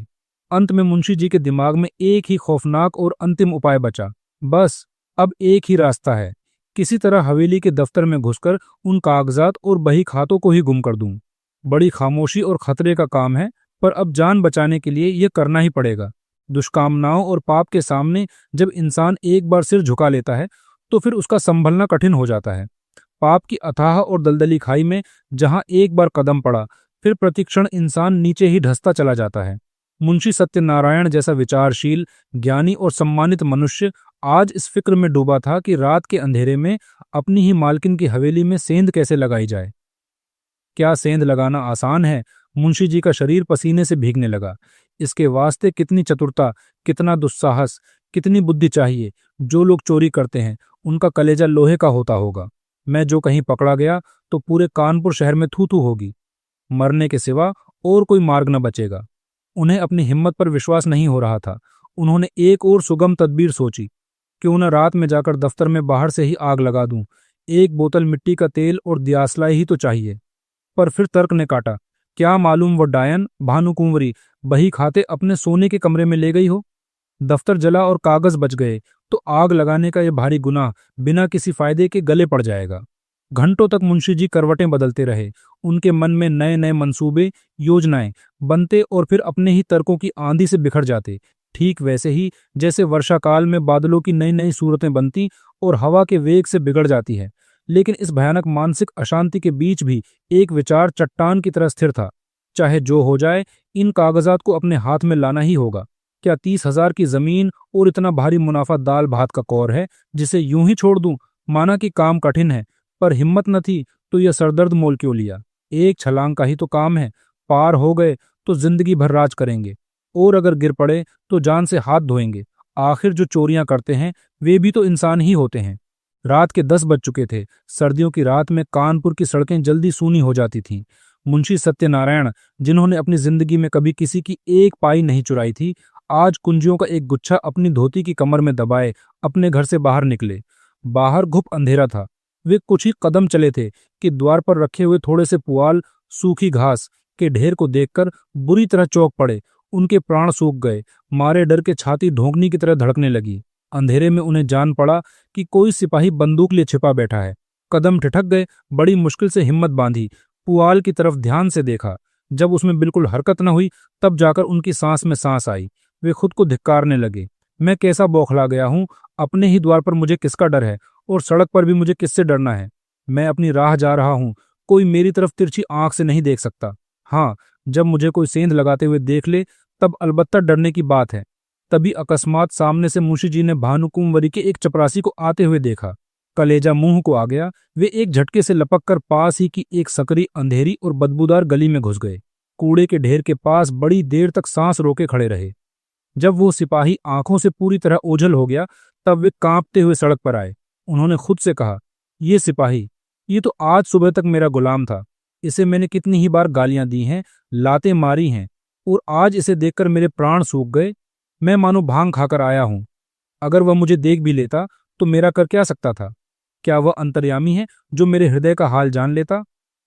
अंत में मुंशी जी के दिमाग में एक ही खौफनाक और अंतिम उपाय बचा। बस अब एक ही रास्ता है, किसी तरह हवेली के दफ्तर में घुसकर उन कागजात और बही खातों को ही गुम कर दूं। बड़ी खामोशी और खतरे का काम है, पर अब जान बचाने के लिए यह करना ही पड़ेगा। दुष्कामनाओं और पाप के सामने जब इंसान एक बार सिर झुका लेता है तो फिर उसका संभलना कठिन हो जाता है। पाप की अथाह और दलदली खाई में जहां एक बार कदम पड़ा, फिर प्रतिक्षण इंसान नीचे ही धंसता चला जाता है। मुंशी सत्यनारायण जैसा विचारशील, ज्ञानी और सम्मानित मनुष्य आज इस फिक्र में डूबा था कि रात के अंधेरे में अपनी ही मालकिन की हवेली में सेंध कैसे लगाई जाए। क्या सेंध लगाना आसान है? मुंशी जी का शरीर पसीने से भीगने लगा। इसके वास्ते कितनी चतुरता, कितना दुस्साहस, कितनी बुद्धि चाहिए। जो लोग चोरी करते हैं उनका कलेजा लोहे का होता होगा। मैं जो कहीं पकड़ा गया तो पूरे कानपुर शहर में थू थू होगी। मरने के सिवा और कोई मार्ग न बचेगा। उन्हें अपनी हिम्मत पर विश्वास नहीं हो रहा था। उन्होंने एक और सुगम तदबीर सोची। क्यों न रात में जाकर दफ्तर में बाहर से ही आग लगा दूं। एक बोतल मिट्टी का तेल और दियासलाई ही तो चाहिए। पर फिर तर्क ने काटा, क्या मालूम वो डायन भानुकुंवरी बही खाते अपने सोने के कमरे में ले गई हो। दफ्तर जला और कागज बच गए तो आग लगाने का यह भारी गुनाह बिना किसी फायदे के गले पड़ जाएगा। घंटों तक मुंशी जी करवटें बदलते रहे। उनके मन में नए नए मंसूबे, योजनाएं बनते और फिर अपने ही तर्कों की आंधी से बिखर जाते। ठीक वैसे ही जैसे वर्षा काल में बादलों की नई नई सूरतें बनती और हवा के वेग से बिगड़ जाती है। लेकिन इस भयानक मानसिक अशांति के बीच भी एक विचार चट्टान की तरह स्थिर था। चाहे जो हो जाए, इन कागजात को अपने हाथ में लाना ही होगा। क्या 30,000 की जमीन और इतना भारी मुनाफा दाल भात का कौर है जिसे यूं ही छोड़ दूं? माना कि काम कठिन है, पर हिम्मत न थी तो यह सरदर्द मोल क्यों लिया? एक छलांग का ही तो काम है। पार हो गए तो जिंदगी भर राज करेंगे, और अगर गिर पड़े तो जान से हाथ धोएंगे। आखिर जो चोरियां करते हैं वे भी तो इंसान ही होते हैं। रात के 10 बज चुके थे। सर्दियों की रात में कानपुर की सड़कें जल्दी सूनी हो जाती थीं। मुंशी सत्यनारायण, जिन्होंने अपनी जिंदगी में कभी किसी की एक पाई नहीं चुराई थी, आज कुंजियों का एक गुच्छा अपनी धोती की कमर में दबाए अपने घर से बाहर निकले। बाहर घुप अंधेरा था। वे कुछ ही कदम चले थे कि द्वार पर रखे हुए थोड़े से पुआल, सूखी घास के ढेर को देखकर बुरी तरह चौंक पड़े। उनके प्राण सूख गए। मारे डर के छाती ढोंकनी की तरह धड़कने लगी। अंधेरे में उन्हें जान पड़ा कि कोई सिपाही बंदूक लिए छिपा बैठा है। कदम ठिठक गए। बड़ी मुश्किल से हिम्मत बांधी, पुआल की तरफ ध्यान से देखा। जब उसमें बिल्कुल हरकत न हुई, तब जाकर उनकी सांस में सांस आई। वे खुद को धिक्कारने लगे। मैं कैसा बौखला गया हूं। अपने ही द्वार पर मुझे किसका डर है, और सड़क पर भी मुझे किससे डरना है। मैं अपनी राह जा रहा हूं, कोई मेरी तरफ तिरछी आंख से नहीं देख सकता। हाँ, जब मुझे कोई सेंध लगाते हुए देख ले, तब अलबत्ता डरने की बात है। तभी अकस्मात सामने से मुंशी जी ने भानुकुंवरी के एक चपरासी को आते हुए देखा। कलेजा मुंह को आ गया। वे एक झटके से लपक कर पास ही की एक सकरी, अंधेरी और बदबूदार गली में घुस गए। कूड़े के ढेर के पास बड़ी देर तक सांस रोके खड़े रहे। जब वो सिपाही आंखों से पूरी तरह ओझल हो गया, तब वे कांपते हुए सड़क पर आए। उन्होंने खुद से कहा, ये सिपाही, ये तो आज सुबह तक मेरा गुलाम था। इसे मैंने कितनी ही बार गालियां दी हैं, लातें मारी हैं, और आज इसे देखकर मेरे प्राण सूख गए। मैं मानो भांग खाकर आया हूं। अगर वह मुझे देख भी लेता तो मेरा कर क्या सकता था? क्या वह अंतर्यामी है जो मेरे हृदय का हाल जान लेता?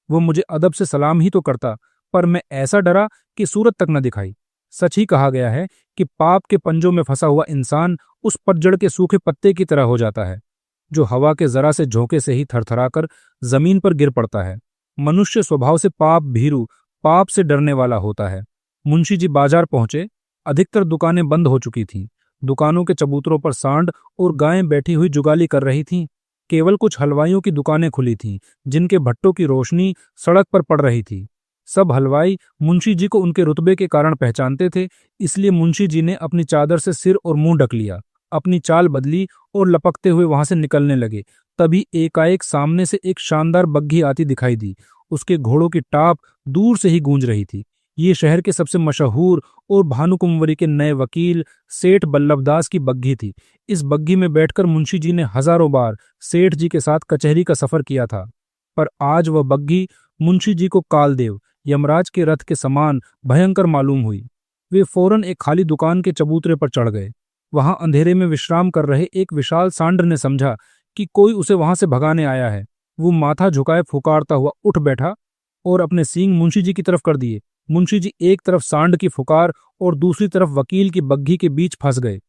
वह मुझे अदब से सलाम ही तो करता, पर मैं ऐसा डरा कि सूरत तक न दिखाई। सच ही कहा गया है कि पाप के पंजों में फंसा हुआ इंसान उस पतझड़ के सूखे पत्ते की तरह हो जाता है, जो हवा के जरा से झोंके से ही थरथराकर जमीन पर गिर पड़ता है। मनुष्य स्वभाव से पाप भीरू, पाप से डरने वाला होता है। मुंशी जी बाजार पहुंचे। अधिकतर दुकानें बंद हो चुकी थीं। दुकानों के चबूतरों पर सांड और गायें बैठी हुई जुगाली कर रही थीं। केवल कुछ हलवाइयों की दुकानें खुली थीं, जिनके भट्टों की रोशनी सड़क पर पड़ रही थी। सब हलवाई मुंशी जी को उनके रुतबे के कारण पहचानते थे, इसलिए मुंशी जी ने अपनी चादर से सिर और मुंह ढक लिया, अपनी चाल बदली और लपकते हुए वहां से निकलने लगे। तभी एकाएक सामने से एक शानदार बग्घी आती दिखाई दी। उसके घोड़ों की टाप दूर से ही गूंज रही थी। ये शहर के सबसे मशहूर और भानुकुंवरी के नए वकील सेठ बल्लभदास की बग्घी थी। इस बग्घी में बैठकर मुंशी जी ने हजारों बार सेठ जी के साथ कचहरी का सफर किया था, पर आज वह बग्घी मुंशी जी को कालदेव, यमराज के रथ के समान भयंकर मालूम हुई। वे फौरन एक खाली दुकान के चबूतरे पर चढ़ गए। वहां अंधेरे में विश्राम कर रहे एक विशाल सांड ने समझा कि कोई उसे वहां से भगाने आया है। वो माथा झुकाए फुकारता हुआ उठ बैठा और अपने सींग मुंशी जी की तरफ कर दिए। मुंशी जी एक तरफ सांड की फुकार और दूसरी तरफ वकील की बग्घी के बीच फंस गए।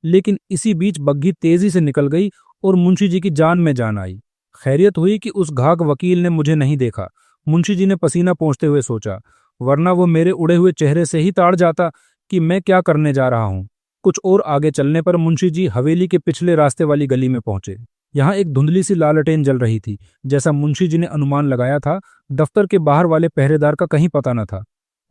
लेकिन इसी बीच बग्घी तेजी से निकल गई और मुंशी जी की जान में जान आई। खैरियत हुई कि उस घाघ वकील ने मुझे नहीं देखा। मुंशी जी ने पसीना पोंछते हुए सोचा, वरना वो मेरे उड़े हुए चेहरे से ही ताड़ जाता कि मैं क्या करने जा रहा हूं। कुछ और आगे चलने पर मुंशी जी हवेली के पिछले रास्ते वाली गली में पहुंचे। यहाँ एक धुंधली सी लालटेन जल रही थी। जैसा मुंशी जी ने अनुमान लगाया था, दफ्तर के बाहर वाले पहरेदार का कहीं पता न था।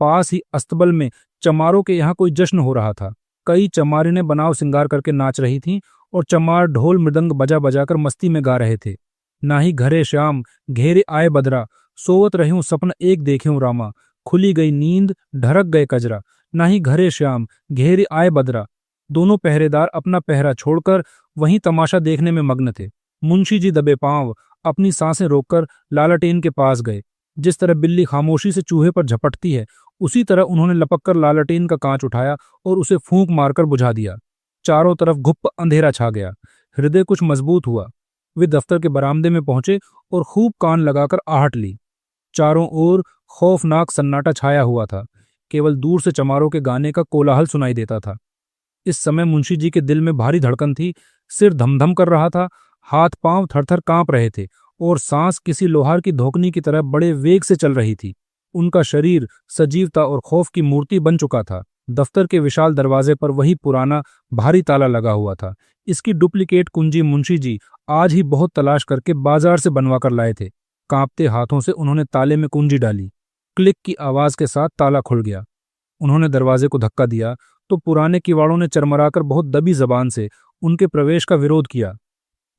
पास ही अस्तबल में चमारों के यहाँ कोई जश्न हो रहा था। कई चमारिनें बनाव सिंगार करके नाच रही थीं और चमार ढोल मृदंग बजा बजाकर मस्ती में गा रहे थे। ना ही घरे श्याम घेरे आए बदरा, सोवत रहूं सपन एक देख्यूं रामा, खुली गई नींद ढरक गए कजरा। ना ही घरे श्याम घेरे आए बदरा। दोनों पहरेदार अपना पहरा छोड़कर वहीं तमाशा देखने में मग्न थे। मुंशी जी दबे पांव अपनी सांसें रोककर लालटेन के पास गए। जिस तरह बिल्ली खामोशी से चूहे पर झपटती है, उसी तरह उन्होंने लपककर लालटेन का कांच उठाया और उसे फूंक मारकर बुझा दिया। चारों तरफ घुप्प अंधेरा छा गया। हृदय कुछ मजबूत हुआ। वे दफ्तर के बरामदे में पहुंचे और खूब कान लगाकर आहट ली। चारों ओर खौफनाक सन्नाटा छाया हुआ था। केवल दूर से चमारों के गाने का कोलाहल सुनाई देता था। इस समय मुंशी जी के दिल में भारी धड़कन थी। सिर धमधम कर रहा था। हाथ पांव थरथर कांप रहे थे और सांस किसी लोहार की धोखनी की तरह बड़े वेग से चल रही थी। उनका शरीर सजीवता और खौफ की मूर्ति बन चुका था। दफ्तर के विशाल दरवाजे पर वही पुराना भारी ताला लगा हुआ था। इसकी डुप्लीकेट कुंजी मुंशी जी आज ही बहुत तलाश करके बाजार से बनवा कर लाए थे। कांपते हाथों से उन्होंने ताले में कुंजी डाली। क्लिक की आवाज के साथ ताला खुल गया। उन्होंने दरवाजे को धक्का दिया तो पुराने किवाड़ों ने चरमराकर बहुत दबी जबान से उनके प्रवेश का विरोध किया।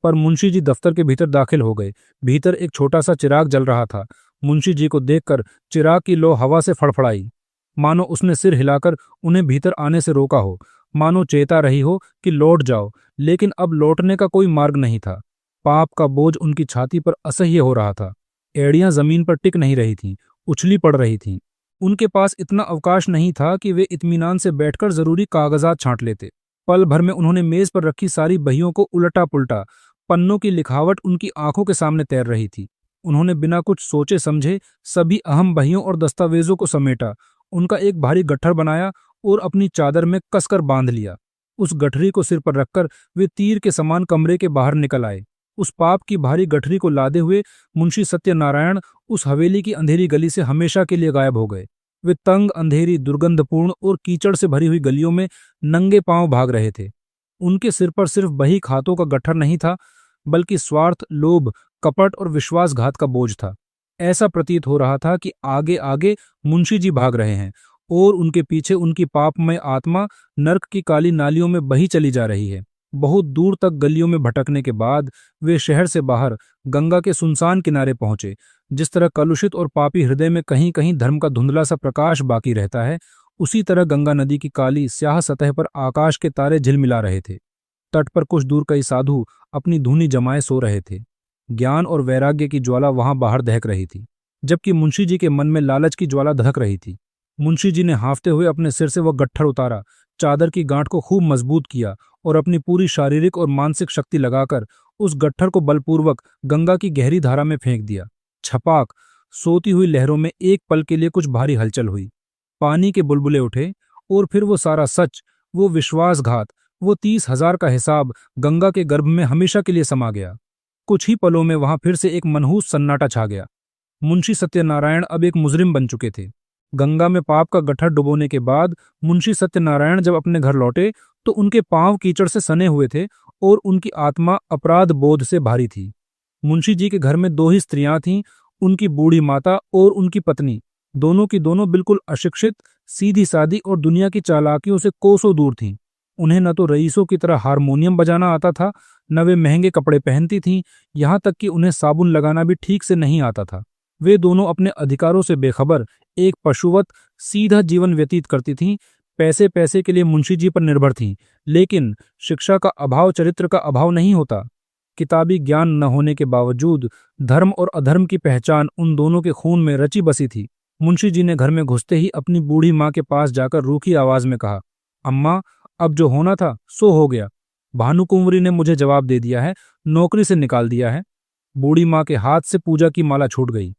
पर मुंशी जी दफ्तर के भीतर दाखिल हो गए। भीतर एक छोटा सा चिराग जल रहा था। मुंशी जी को देखकर चिराग की लौ हवा से फड़फड़ाई, मानो उसने सिर हिलाकर उन्हें भीतर आने से रोका हो, मानो चेता रही हो कि लौट जाओ। लेकिन अब लौटने का कोई मार्ग नहीं था। पाप का बोझ उनकी छाती पर असह्य हो रहा था। एड़ियां जमीन पर टिक नहीं रही थीं, उछली पड़ रही थीं। उनके पास इतना अवकाश नहीं था कि वे इत्मीनान से बैठकर जरूरी कागजात छांट लेते। पल भर में उन्होंने मेज पर रखी सारी बहियों को उलटा पुलटा। पन्नों की लिखावट उनकी आंखों के सामने तैर रही थी। उन्होंने बिना कुछ सोचे समझे सभी अहम बहियों और दस्तावेजों को समेटा, उनका एक भारी गट्ठर बनाया और अपनी चादर में कसकर बांध लिया। उस गठरी को सिर पर रखकर वे तीर के समान कमरे के बाहर निकल आए। उस पाप की भारी गठरी को लादे हुए मुंशी सत्यनारायण उस हवेली की अंधेरी गली से हमेशा के लिए गायब हो गए। वे तंग, अंधेरी, दुर्गंधपूर्ण और कीचड़ से भरी हुई गलियों में नंगे पांव भाग रहे थे। उनके सिर पर सिर्फ बही खातों का गट्ठर नहीं था, बल्कि स्वार्थ, लोभ, कपट और विश्वासघात का बोझ था। ऐसा प्रतीत हो रहा था कि आगे आगे मुंशी जी भाग रहे हैं और उनके पीछे उनकी पापमय आत्मा नर्क की काली नालियों में बही चली जा रही है। बहुत दूर तक गलियों में भटकने के बाद वे शहर से बाहर गंगा के सुनसान किनारे पहुंचे। जिस तरह कलुषित और पापी हृदय में कहीं कहीं धर्म का धुंधला सा प्रकाश बाकी रहता है, उसी तरह गंगा नदी की काली स्याह सतह पर आकाश के तारे झिलमिला रहे थे। तट पर कुछ दूर कई साधु अपनी धूनी जमाए सो रहे थे। ज्ञान और वैराग्य की ज्वाला वहां बाहर दहक रही थी, जबकि मुंशी जी के मन में लालच की ज्वाला दहक रही थी। मुंशी जी ने हांफते हुए अपने सिर से वह गट्ठर उतारा, चादर की गांठ को खूब मजबूत किया और अपनी पूरी शारीरिक और मानसिक शक्ति लगाकर उस गट्ठर को बलपूर्वक गंगा की गहरी धारा में फेंक दिया। छपाक, सोती हुई लहरों में एक पल के लिए कुछ भारी हलचल हुई। पानी के बुलबुले उठे और फिर वो सारा सच, वो विश्वासघात, वो 30,000 का हिसाब गंगा के गर्भ में हमेशा के लिए समा गया। कुछ ही पलों में वहां फिर से एक मनहूस सन्नाटा छा गया। मुंशी सत्यनारायण अब एक मुजरिम बन चुके थे। गंगा में पाप का गट्ठर डुबोने के बाद मुंशी सत्यनारायण जब अपने घर लौटे तो उनके पांव कीचड़ से सने हुए थे और उनकी आत्मा अपराध बोध से भारी थी। मुंशी जी के घर में दो ही स्त्रियां थीं, उनकी बूढ़ी माता और उनकी पत्नी। दोनों की दोनों बिल्कुल अशिक्षित, सीधी सादी और दुनिया की चालाकियों से कोसों दूर थीं। उन्हें न तो रईसों की तरह हारमोनियम बजाना आता था, न वे महंगे कपड़े पहनती थीं, यहाँ तक कि उन्हें साबुन लगाना भी ठीक से नहीं आता था। वे दोनों अपने अधिकारों से बेखबर एक पशुवत सीधा जीवन व्यतीत करती थीं। पैसे पैसे के लिए मुंशी जी पर निर्भर थीं, लेकिन शिक्षा का अभाव चरित्र का अभाव नहीं होता। किताबी ज्ञान न होने के बावजूद धर्म और अधर्म की पहचान उन दोनों के खून में रची बसी थी। मुंशी जी ने घर में घुसते ही अपनी बूढ़ी माँ के पास जाकर रूखी आवाज में कहा, अम्मा, अब जो होना था सो हो गया। भानुकुंवरी ने मुझे जवाब दे दिया है, नौकरी से निकाल दिया है। बूढ़ी माँ के हाथ से पूजा की माला छूट गई।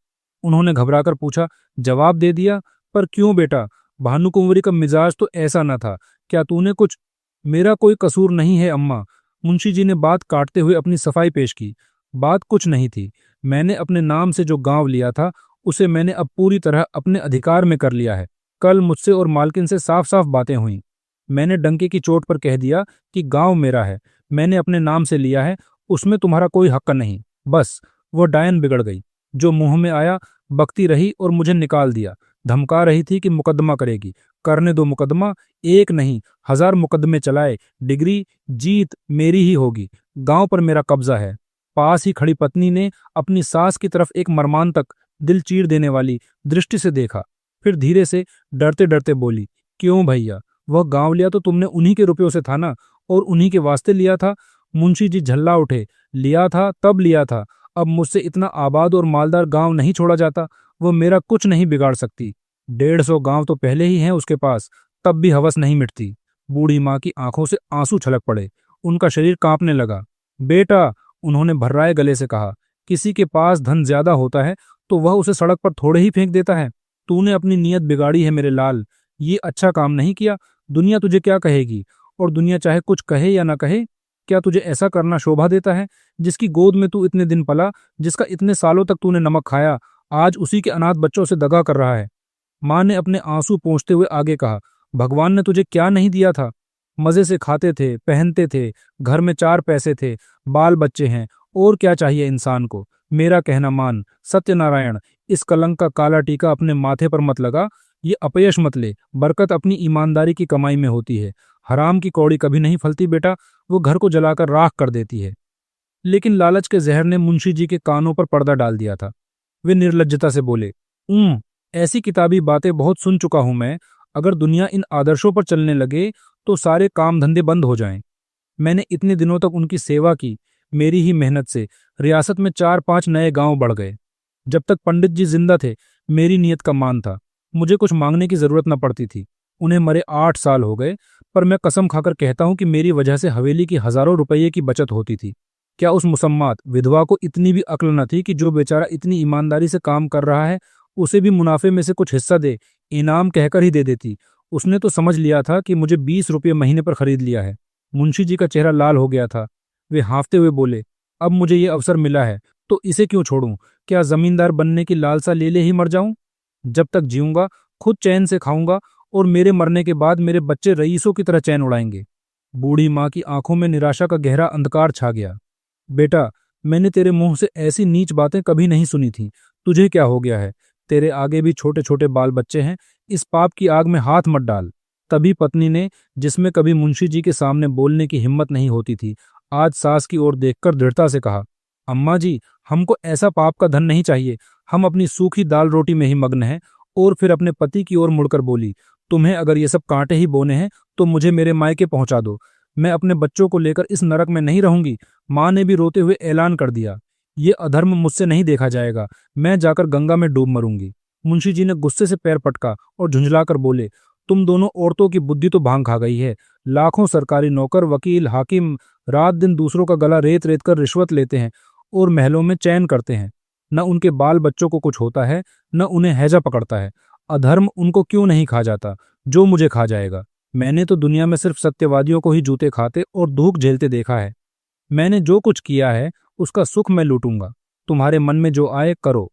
उन्होंने घबराकर पूछा, जवाब दे दिया? पर क्यों बेटा? भानुकुंवरी का मिजाज तो ऐसा न था। क्या तूने कुछ? मेरा कोई कसूर नहीं है अम्मा। मुंशी जी ने बात काटते हुए अपनी सफाई पेश की। बात कुछ नहीं थी। मैंने अपने नाम से जो गांव लिया था उसे मैंने अब पूरी तरह अपने अधिकार में कर लिया है। कल मुझसे और मालकिन से साफ साफ बातें हुई। मैंने डंके की चोट पर कह दिया कि गांव मेरा है, मैंने अपने नाम से लिया है, उसमें तुम्हारा कोई हक नहीं। बस वो डायन बिगड़ गई। जो मुंह में आया बकती रही और मुझे निकाल दिया। धमका रही थी कि मुकदमा करेगी। करने दो मुकदमा, एक नहीं 1000 मुकदमे चलाए, डिग्री जीत मेरी ही होगी। गांव पर मेरा कब्जा है। पास ही खड़ी पत्नी ने अपनी सास की तरफ एक मर्मांतक, दिल चीर देने वाली दृष्टि से देखा, फिर धीरे से डरते डरते बोली, क्यों भैया, वह गांव लिया तो तुमने उन्हीं के रुपयों से था ना, और उन्हीं के वास्ते लिया था। मुंशी जी झल्ला उठे, लिया था तब लिया था, अब मुझसे इतना आबाद और मालदार गांव नहीं छोड़ा जाता। वो मेरा कुछ नहीं बिगाड़ सकती। 150 गांव तो पहले ही हैं उसके पास, तब भी हवस नहीं मिटती। बूढ़ी माँ की आंखों से आंसू छलक पड़े, उनका शरीर कांपने लगा। बेटा, उन्होंने भर्राए गले से कहा, किसी के पास धन ज्यादा होता है तो वह उसे सड़क पर थोड़े ही फेंक देता है। तूने अपनी नीयत बिगाड़ी है मेरे लाल, ये अच्छा काम नहीं किया। दुनिया तुझे क्या कहेगी, और दुनिया चाहे कुछ कहे या ना कहे, क्या तुझे ऐसा करना शोभा देता है? जिसकी गोद में तू इतने दिन पला, जिसका इतने सालों तक तूने नमक खाया, आज उसी के अनाथ बच्चों से दगा कर रहा है। माँ ने अपने आंसू पोंछते हुए आगे कहा, भगवान ने तुझे क्या नहीं दिया था? मजे से खाते थे, पहनते थे, घर में 4 पैसे थे, बाल बच्चे हैं, और क्या चाहिए इंसान को? मेरा कहना मान सत्यनारायण, इस कलंक का काला टीका अपने माथे पर मत लगा। ये अपयश मत ले, बरकत अपनी ईमानदारी की कमाई में होती है। हराम की कौड़ी कभी नहीं फलती बेटा, वो घर को जलाकर राख कर देती है। लेकिन लालच के जहर ने मुंशी जी के कानों पर पर्दा डाल दिया था। वे निर्लज्जता से बोले, ऐसी किताबी बातें बहुत सुन चुका हूं मैं। अगर दुनिया इन आदर्शों पर चलने लगे तो सारे काम धंधे बंद हो जाएं। मैंने इतने दिनों तक उनकी सेवा की, मेरी ही मेहनत से रियासत में 4-5 नए गांव बढ़ गए। जब तक पंडित जी जिंदा थे, मेरी नीयत का मान था। मुझे कुछ मांगने की जरूरत न पड़ती थी। उन्हें मरे 8 साल हो गए, पर मैं कसम खाकर कहता हूं कि मेरी वजह से हवेली की हजारों रुपये की बचत होती थी। क्या उस मुसम्मात विधवा को इतनी भी अक्ल न थी कि जो बेचारा इतनी ईमानदारी से काम कर रहा है, उसे भी मुनाफे में से कुछ हिस्सा दे, इनाम कहकर ही दे देती। उसने तो समझ लिया था कि मुझे 20 रुपये महीने पर खरीद लिया है। मुंशी जी का चेहरा लाल हो गया था। वे हाँफते हुए बोले, अब मुझे ये अवसर मिला है तो इसे क्यों छोड़ूं? क्या जमींदार बनने की लालसा ले ले ही मर जाऊं? जब तक जीऊंगा खुद चैन से खाऊंगा, और मेरे मरने के बाद मेरे बच्चे रईसों की तरह चैन उड़ाएंगे। बूढ़ी माँ की आंखों में निराशा का गहरा अंधकार छा गया। बेटा, मैंने तेरे मुंह से ऐसी नीच बातें कभी नहीं सुनी थी। तुझे क्या हो गया है? तेरे आगे भी छोटे छोटे बाल बच्चे हैं। इस पाप की आग में हाथ मत डाल। तभी पत्नी ने, जिसमें कभी मुंशी जी के सामने बोलने की हिम्मत नहीं होती थी, आज सास की ओर देखकर दृढ़ता से कहा, अम्मा जी, हमको ऐसा पाप का धन नहीं चाहिए। हम अपनी सूखी दाल रोटी में ही मग्न हैं। और फिर अपने पति की ओर मुड़कर बोली, तुम्हें अगर ये सब कांटे ही बोने हैं तो मुझे मेरे मायके पहुंचा दो। मैं अपने बच्चों को लेकर इस नरक में नहीं रहूंगी। माँ ने भी रोते हुए ऐलान कर दिया, ये अधर्म मुझसे नहीं देखा जाएगा। मैं जाकर गंगा में डूब मरूंगी। मुंशी जी ने गुस्से से पैर पटका और झुंझलाकर बोले, तुम दोनों औरतों की बुद्धि तो भांग खा गई है। लाखों सरकारी नौकर, वकील, हाकिम रात दिन दूसरों का गला रेत रेत कर रिश्वत लेते हैं और महलों में चैन करते हैं। न उनके बाल बच्चों को कुछ होता है, न उन्हें हैजा पकड़ता है। अधर्म उनको क्यों नहीं खा जाता जो मुझे खा जाएगा? मैंने तो दुनिया में सिर्फ सत्यवादियों को ही जूते खाते और धूप झेलते देखा है। मैंने जो कुछ किया है उसका सुख मैं लूटूंगा। तुम्हारे मन में जो आए करो।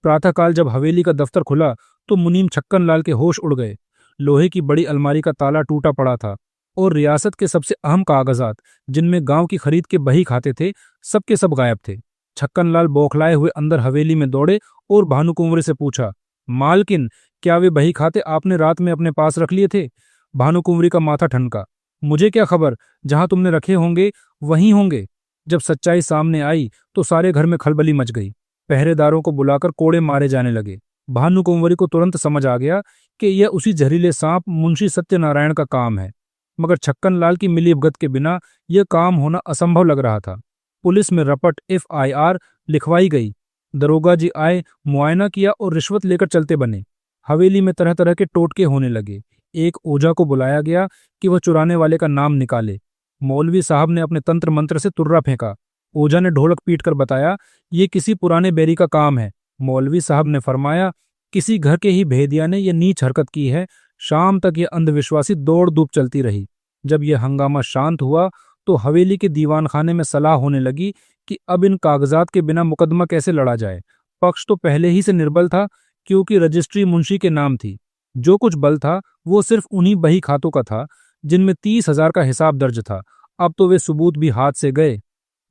प्रातःकाल जब हवेली का दफ्तर खुला तो मुनीम छक्कनलाल के होश उड़ गए। लोहे की बड़ी अलमारी का ताला टूटा पड़ा था और रियासत के सबसे अहम कागजात, जिनमें गांव की खरीद के बही खाते थे, सबके सब गायब थे। छक्कनलाल बौखलाए हुए अंदर हवेली में दौड़े और भानुकुंवरी से पूछा, मालकिन, क्या वे बही खाते आपने रात में अपने पास रख लिए थे? भानुकुंवरी का माथा ठनका। मुझे क्या खबर, जहां तुमने रखे होंगे वहीं होंगे। जब सच्चाई सामने आई तो सारे घर में खलबली मच गई। पहरेदारों को बुलाकर कोड़े मारे जाने लगे। भानुकुंवरी को तुरंत समझ आ गया कि यह उसी जहरीले सांप मुंशी सत्यनारायण का काम है, मगर छक्कनलाल की मिलीभगत के बिना यह काम होना असंभव लग रहा था। पुलिस में रपट FIR लिखवाई गई। दरोगा जी आए, मुआयना किया और रिश्वत लेकर चलते बने। हवेली में तरह तरह के टोटके होने लगे। एक ओझा को बुलाया गया कि वह चुराने वाले का नाम निकाले। मौलवी साहब ने अपने तंत्र मंत्र से तुर्रा फेंका। ओझा ने ढोलक पीट कर बताया, ये किसी पुराने बैरी का काम है। मौलवी साहब ने फरमाया, किसी घर के ही भेदिया ने यह नीच हरकत की है। शाम तक यह अंधविश्वासी दौड़ धूप चलती रही। जब यह हंगामा शांत हुआ तो हवेली के दीवान खाने में सलाह होने लगी कि अब इन कागजात के बिना मुकदमा कैसे लड़ा जाए। पक्ष तो पहले ही से निर्बल था, क्योंकि रजिस्ट्री मुंशी के नाम थी। जो कुछ बल था वो सिर्फ उन्हीं बही खातों का था जिनमें 30,000 का हिसाब दर्ज था। अब तो वे सबूत भी हाथ से गए।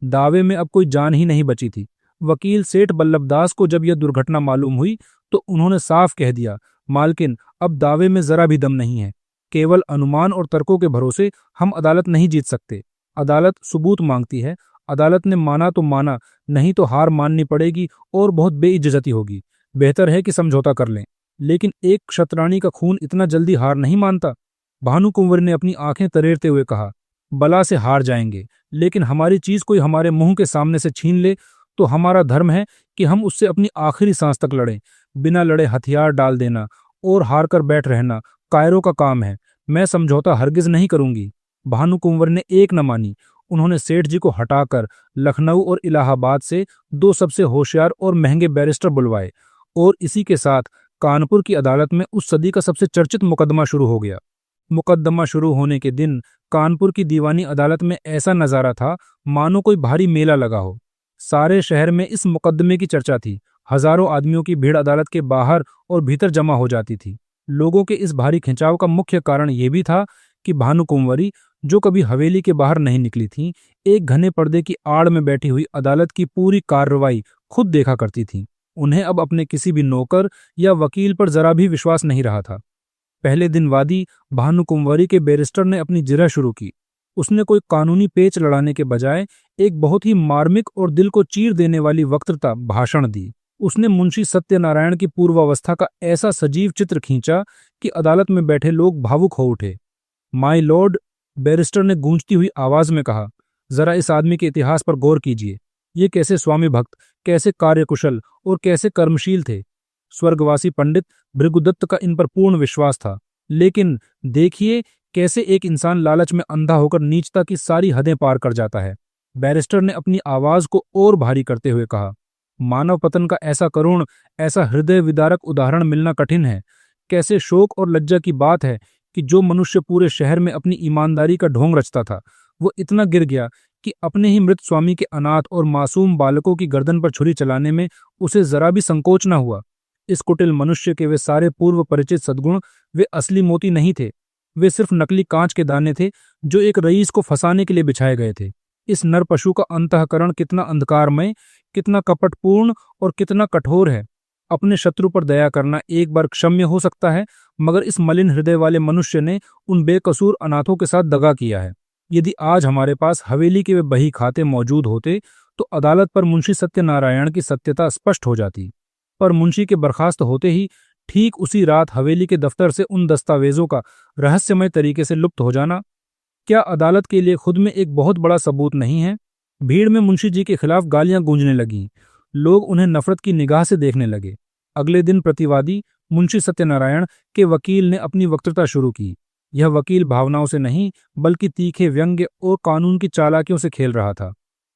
दावे में अब कोई जान ही नहीं बची थी। वकील सेठ बल्लभदास को जब यह दुर्घटना मालूम हुई तो उन्होंने साफ कह दिया, मालकिन, अब दावे में जरा भी दम नहीं है। केवल अनुमान और तर्कों के भरोसे हम अदालत नहीं जीत सकते। अदालत सबूत मांगती है। अदालत ने माना तो माना, नहीं तो हार माननी पड़ेगी और बहुत बेइज्जती होगी। बेहतर है कि समझौता कर लें। लेकिन एक क्षत्राणी का खून इतना जल्दी हार नहीं मानता। भानुकुंवर ने अपनी आंखें तरेरते हुए कहा, बला से हार जाएंगे, लेकिन हमारी चीज कोई हमारे मुंह के सामने से छीन ले तो हमारा धर्म है कि हम उससे अपनी आखिरी सांस तक लड़ें। बिना लड़े हथियार डाल देना और हार कर बैठ रहना कायरों का काम है। मैं समझौता हरगिज नहीं करूंगी। भानुकुंवर ने एक न मानी। उन्होंने सेठ जी को हटाकर लखनऊ और इलाहाबाद से 2 सबसे होशियार और महंगे बैरिस्टर बुलवाए और इसी के साथ कानपुर की अदालत में उस सदी का सबसे चर्चित मुकदमा शुरू हो गया। मुकदमा शुरू होने के दिन कानपुर की दीवानी अदालत में ऐसा नजारा था मानो कोई भारी मेला लगा हो। सारे शहर में इस मुकदमे की चर्चा थी। हजारों आदमियों की भीड़ अदालत के बाहर और भीतर जमा हो जाती थी। लोगों के इस भारी खिंचाव का मुख्य कारण यह भी था कि भानुकुंवरी, जो कभी हवेली के बाहर नहीं निकली थीं, एक घने पर्दे की आड़ में बैठी हुई अदालत की पूरी कार्रवाई खुद देखा करती थीं। उन्हें अब अपने किसी भी नौकर या वकील पर जरा भी विश्वास नहीं रहा था। पहले दिन वादी भानुकुंवरी के बैरिस्टर ने अपनी जिरह शुरू की। उसने कोई कानूनी पेच लड़ाने के बजाय एक बहुत ही मार्मिक और दिल को चीर देने वाली वक्तृता भाषण दी। उसने मुंशी सत्यनारायण की पूर्वावस्था का ऐसा सजीव चित्र खींचा कि अदालत में बैठे लोग भावुक हो उठे। माय लॉर्ड, बैरिस्टर ने गूंजती हुई आवाज में कहा, जरा इस आदमी के इतिहास पर गौर कीजिए। ये कैसे स्वामी भक्त, कैसे कार्यकुशल और कैसे कर्मशील थे। स्वर्गवासी पंडित भृगुदत्त का इन पर पूर्ण विश्वास था। लेकिन देखिए कैसे एक इंसान लालच में अंधा होकर नीचता की सारी हदें पार कर जाता है। बैरिस्टर ने अपनी आवाज को और भारी करते हुए कहा, मानव पतन का ऐसा करुण, ऐसा हृदय विदारक उदाहरण मिलना कठिन है। कैसे शोक और लज्जा की बात है कि जो मनुष्य पूरे शहर में अपनी ईमानदारी का ढोंग रचता था, वो इतना गिर गया कि अपने ही मृत स्वामी के अनाथ और मासूम बालकों की गर्दन पर छुरी चलाने में उसे जरा भी संकोच न हुआ। इस कुटिल मनुष्य के वे सारे पूर्व परिचित सद्गुण वे असली मोती नहीं थे, वे सिर्फ नकली कांच के दाने थे जो एक रईस को फंसाने के लिए बिछाए गए थे। इस नर पशु का अंतःकरण कितना अंधकारमय, कितना कपटपूर्ण और कितना कठोर है। अपने शत्रु पर दया करना एक बार क्षम्य हो सकता है, मगर इस मलिन हृदय वाले मनुष्य ने उन बेकसूर अनाथों के साथ दगा किया है। यदि आज हमारे पास हवेली के वे बही खाते मौजूद होते तो अदालत पर मुंशी सत्यनारायण की सत्यता स्पष्ट हो जाती। पर मुंशी के बर्खास्त होते ही ठीक उसी रात हवेली के दफ्तर से उन दस्तावेजों का रहस्यमय तरीके से लुप्त हो जाना क्या अदालत के लिए खुद में एक बहुत बड़ा सबूत नहीं है? भीड़ में मुंशी जी के खिलाफ गालियां गूंजने लगीं। लोग उन्हें नफरत की निगाह से देखने लगे। अगले दिन प्रतिवादी मुंशी सत्यनारायण के वकील ने अपनी वक्तृता शुरू की। यह वकील भावनाओं से नहीं बल्कि तीखे व्यंग्य और कानून की चालाकियों से खेल रहा था।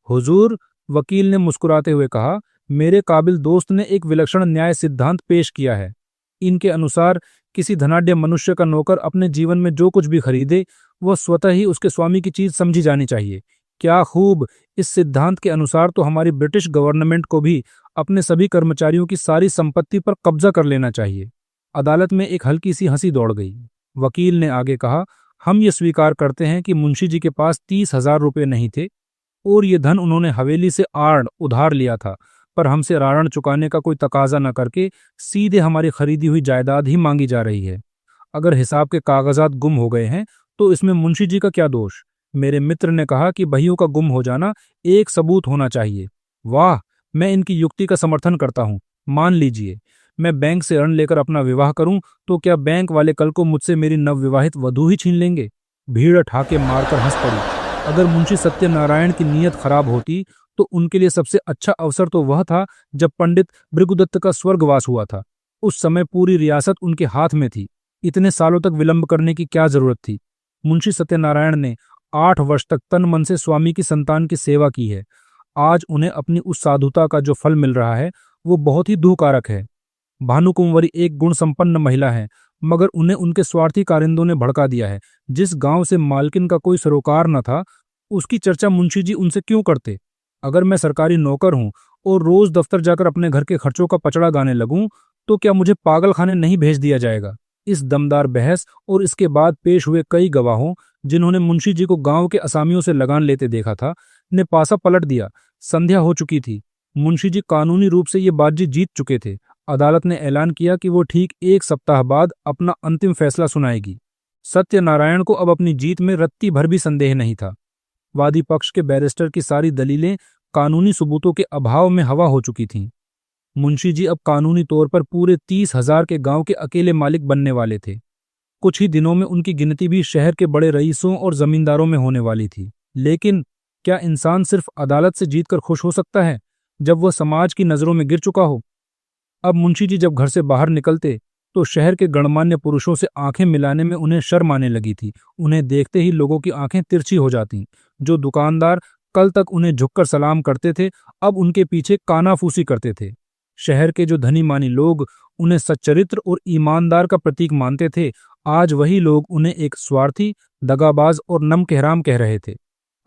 हुजूर, वकील ने मुस्कुराते हुए कहा, मेरे काबिल दोस्त ने एक विलक्षण न्याय सिद्धांत पेश किया है। इनके अनुसार किसी धनाढ्य मनुष्य का नौकर अपने जीवन में जो कुछ भी खरीदे वह स्वतः ही उसके स्वामी की चीज समझी जानी चाहिए। क्या खूब! इस सिद्धांत के अनुसार तो हमारी ब्रिटिश गवर्नमेंट को भी अपने सभी कर्मचारियों की सारी संपत्ति पर कब्जा कर लेना चाहिए। अदालत में एक हल्की सी हंसी दौड़ गई। वकील ने आगे कहा, हम ये स्वीकार करते हैं कि मुंशी जी के पास 30,000 रुपये नहीं थे और ये धन उन्होंने हवेली से आड़ उधार लिया था, पर हमसे रारण चुकाने का कोई तकाजा न करके सीधे हमारी खरीदी हुई जायदाद ही मांगी जा रही है। अगर हिसाब के कागजात गुम हो गए हैं तो इसमें मुंशी जी का क्या दोष? मेरे मित्र ने कहा कि बहियों का गुम हो जाना एक सबूत होना चाहिए। वाह, मैं इनकी युक्ति का समर्थन करता हूँ। मान लीजिए मैं बैंक से ऋण लेकर अपना विवाह करूं तो क्या बैंक वाले कल को मुझसे मेरी नवविवाहित वधू ही छीन लेंगे? भीड़ ठाके मारकर हंस पड़ी। अगर मुंशी सत्यनारायण की नीयत खराब होती तो उनके लिए सबसे अच्छा अवसर तो वह था जब पंडित भृगुदत्त का स्वर्गवास हुआ था। उस समय पूरी रियासत उनके हाथ में थी। इतने सालों तक विलंब करने की क्या जरूरत थी? मुंशी सत्यनारायण ने 8 वर्ष तक तन मन से स्वामी की संतान की सेवा की है। आज उन्हें अपनी उस साधुता का जो फल मिल रहा है वो बहुत ही दुखकारक है। भानुकुंवरी एक गुण संपन्न महिला है, मगर उन्हें उनके स्वार्थी कारिंदों ने भड़का दिया है। जिस गांव से मालकिन का कोई सरोकार न था, उसकी चर्चा मुंशी जी उनसे क्यों करते? अगर मैं सरकारी नौकर हूं और रोज दफ्तर जाकर अपने घर के खर्चों का पचड़ा गाने लगूं, तो क्या मुझे पागल खाने नहीं भेज दिया जाएगा? इस दमदार बहस और इसके बाद पेश हुए कई गवाहों, जिन्होंने मुंशी जी को गांव के असामियों से लगान लेते देखा था, ने पासा पलट दिया। संध्या हो चुकी थी। मुंशी जी कानूनी रूप से ये बातचीत जीत चुके थे। अदालत ने ऐलान किया कि वो ठीक 1 सप्ताह बाद अपना अंतिम फैसला सुनाएगी। सत्यनारायण को अब अपनी जीत में रत्ती भर भी संदेह नहीं था। वादी पक्ष के बैरिस्टर की सारी दलीलें कानूनी सबूतों के अभाव में हवा हो चुकी थीं। मुंशी जी अब कानूनी तौर पर पूरे 30,000 के गांव के अकेले मालिक बनने वाले थे। कुछ ही दिनों में उनकी गिनती भी शहर के बड़े रईसों और जमींदारों में होने वाली थी। लेकिन क्या इंसान सिर्फ अदालत से जीतकर खुश हो सकता है जब वह समाज की नजरों में गिर चुका हो? अब मुंशी जी जब घर से बाहर निकलते तो शहर के गणमान्य पुरुषों से आंखें मिलाने में उन्हें शर्म आने लगी थी। उन्हें देखते ही लोगों की आंखें तिरछी हो जातीं। जो दुकानदार कल तक उन्हें झुककर सलाम करते थे, अब उनके पीछे कानाफूसी करते थे। शहर के जो धनी मानी लोग उन्हें सच्चरित्र और ईमानदार का प्रतीक मानते थे, आज वही लोग उन्हें एक स्वार्थी, दगाबाज और नमकहराम कह रहे थे।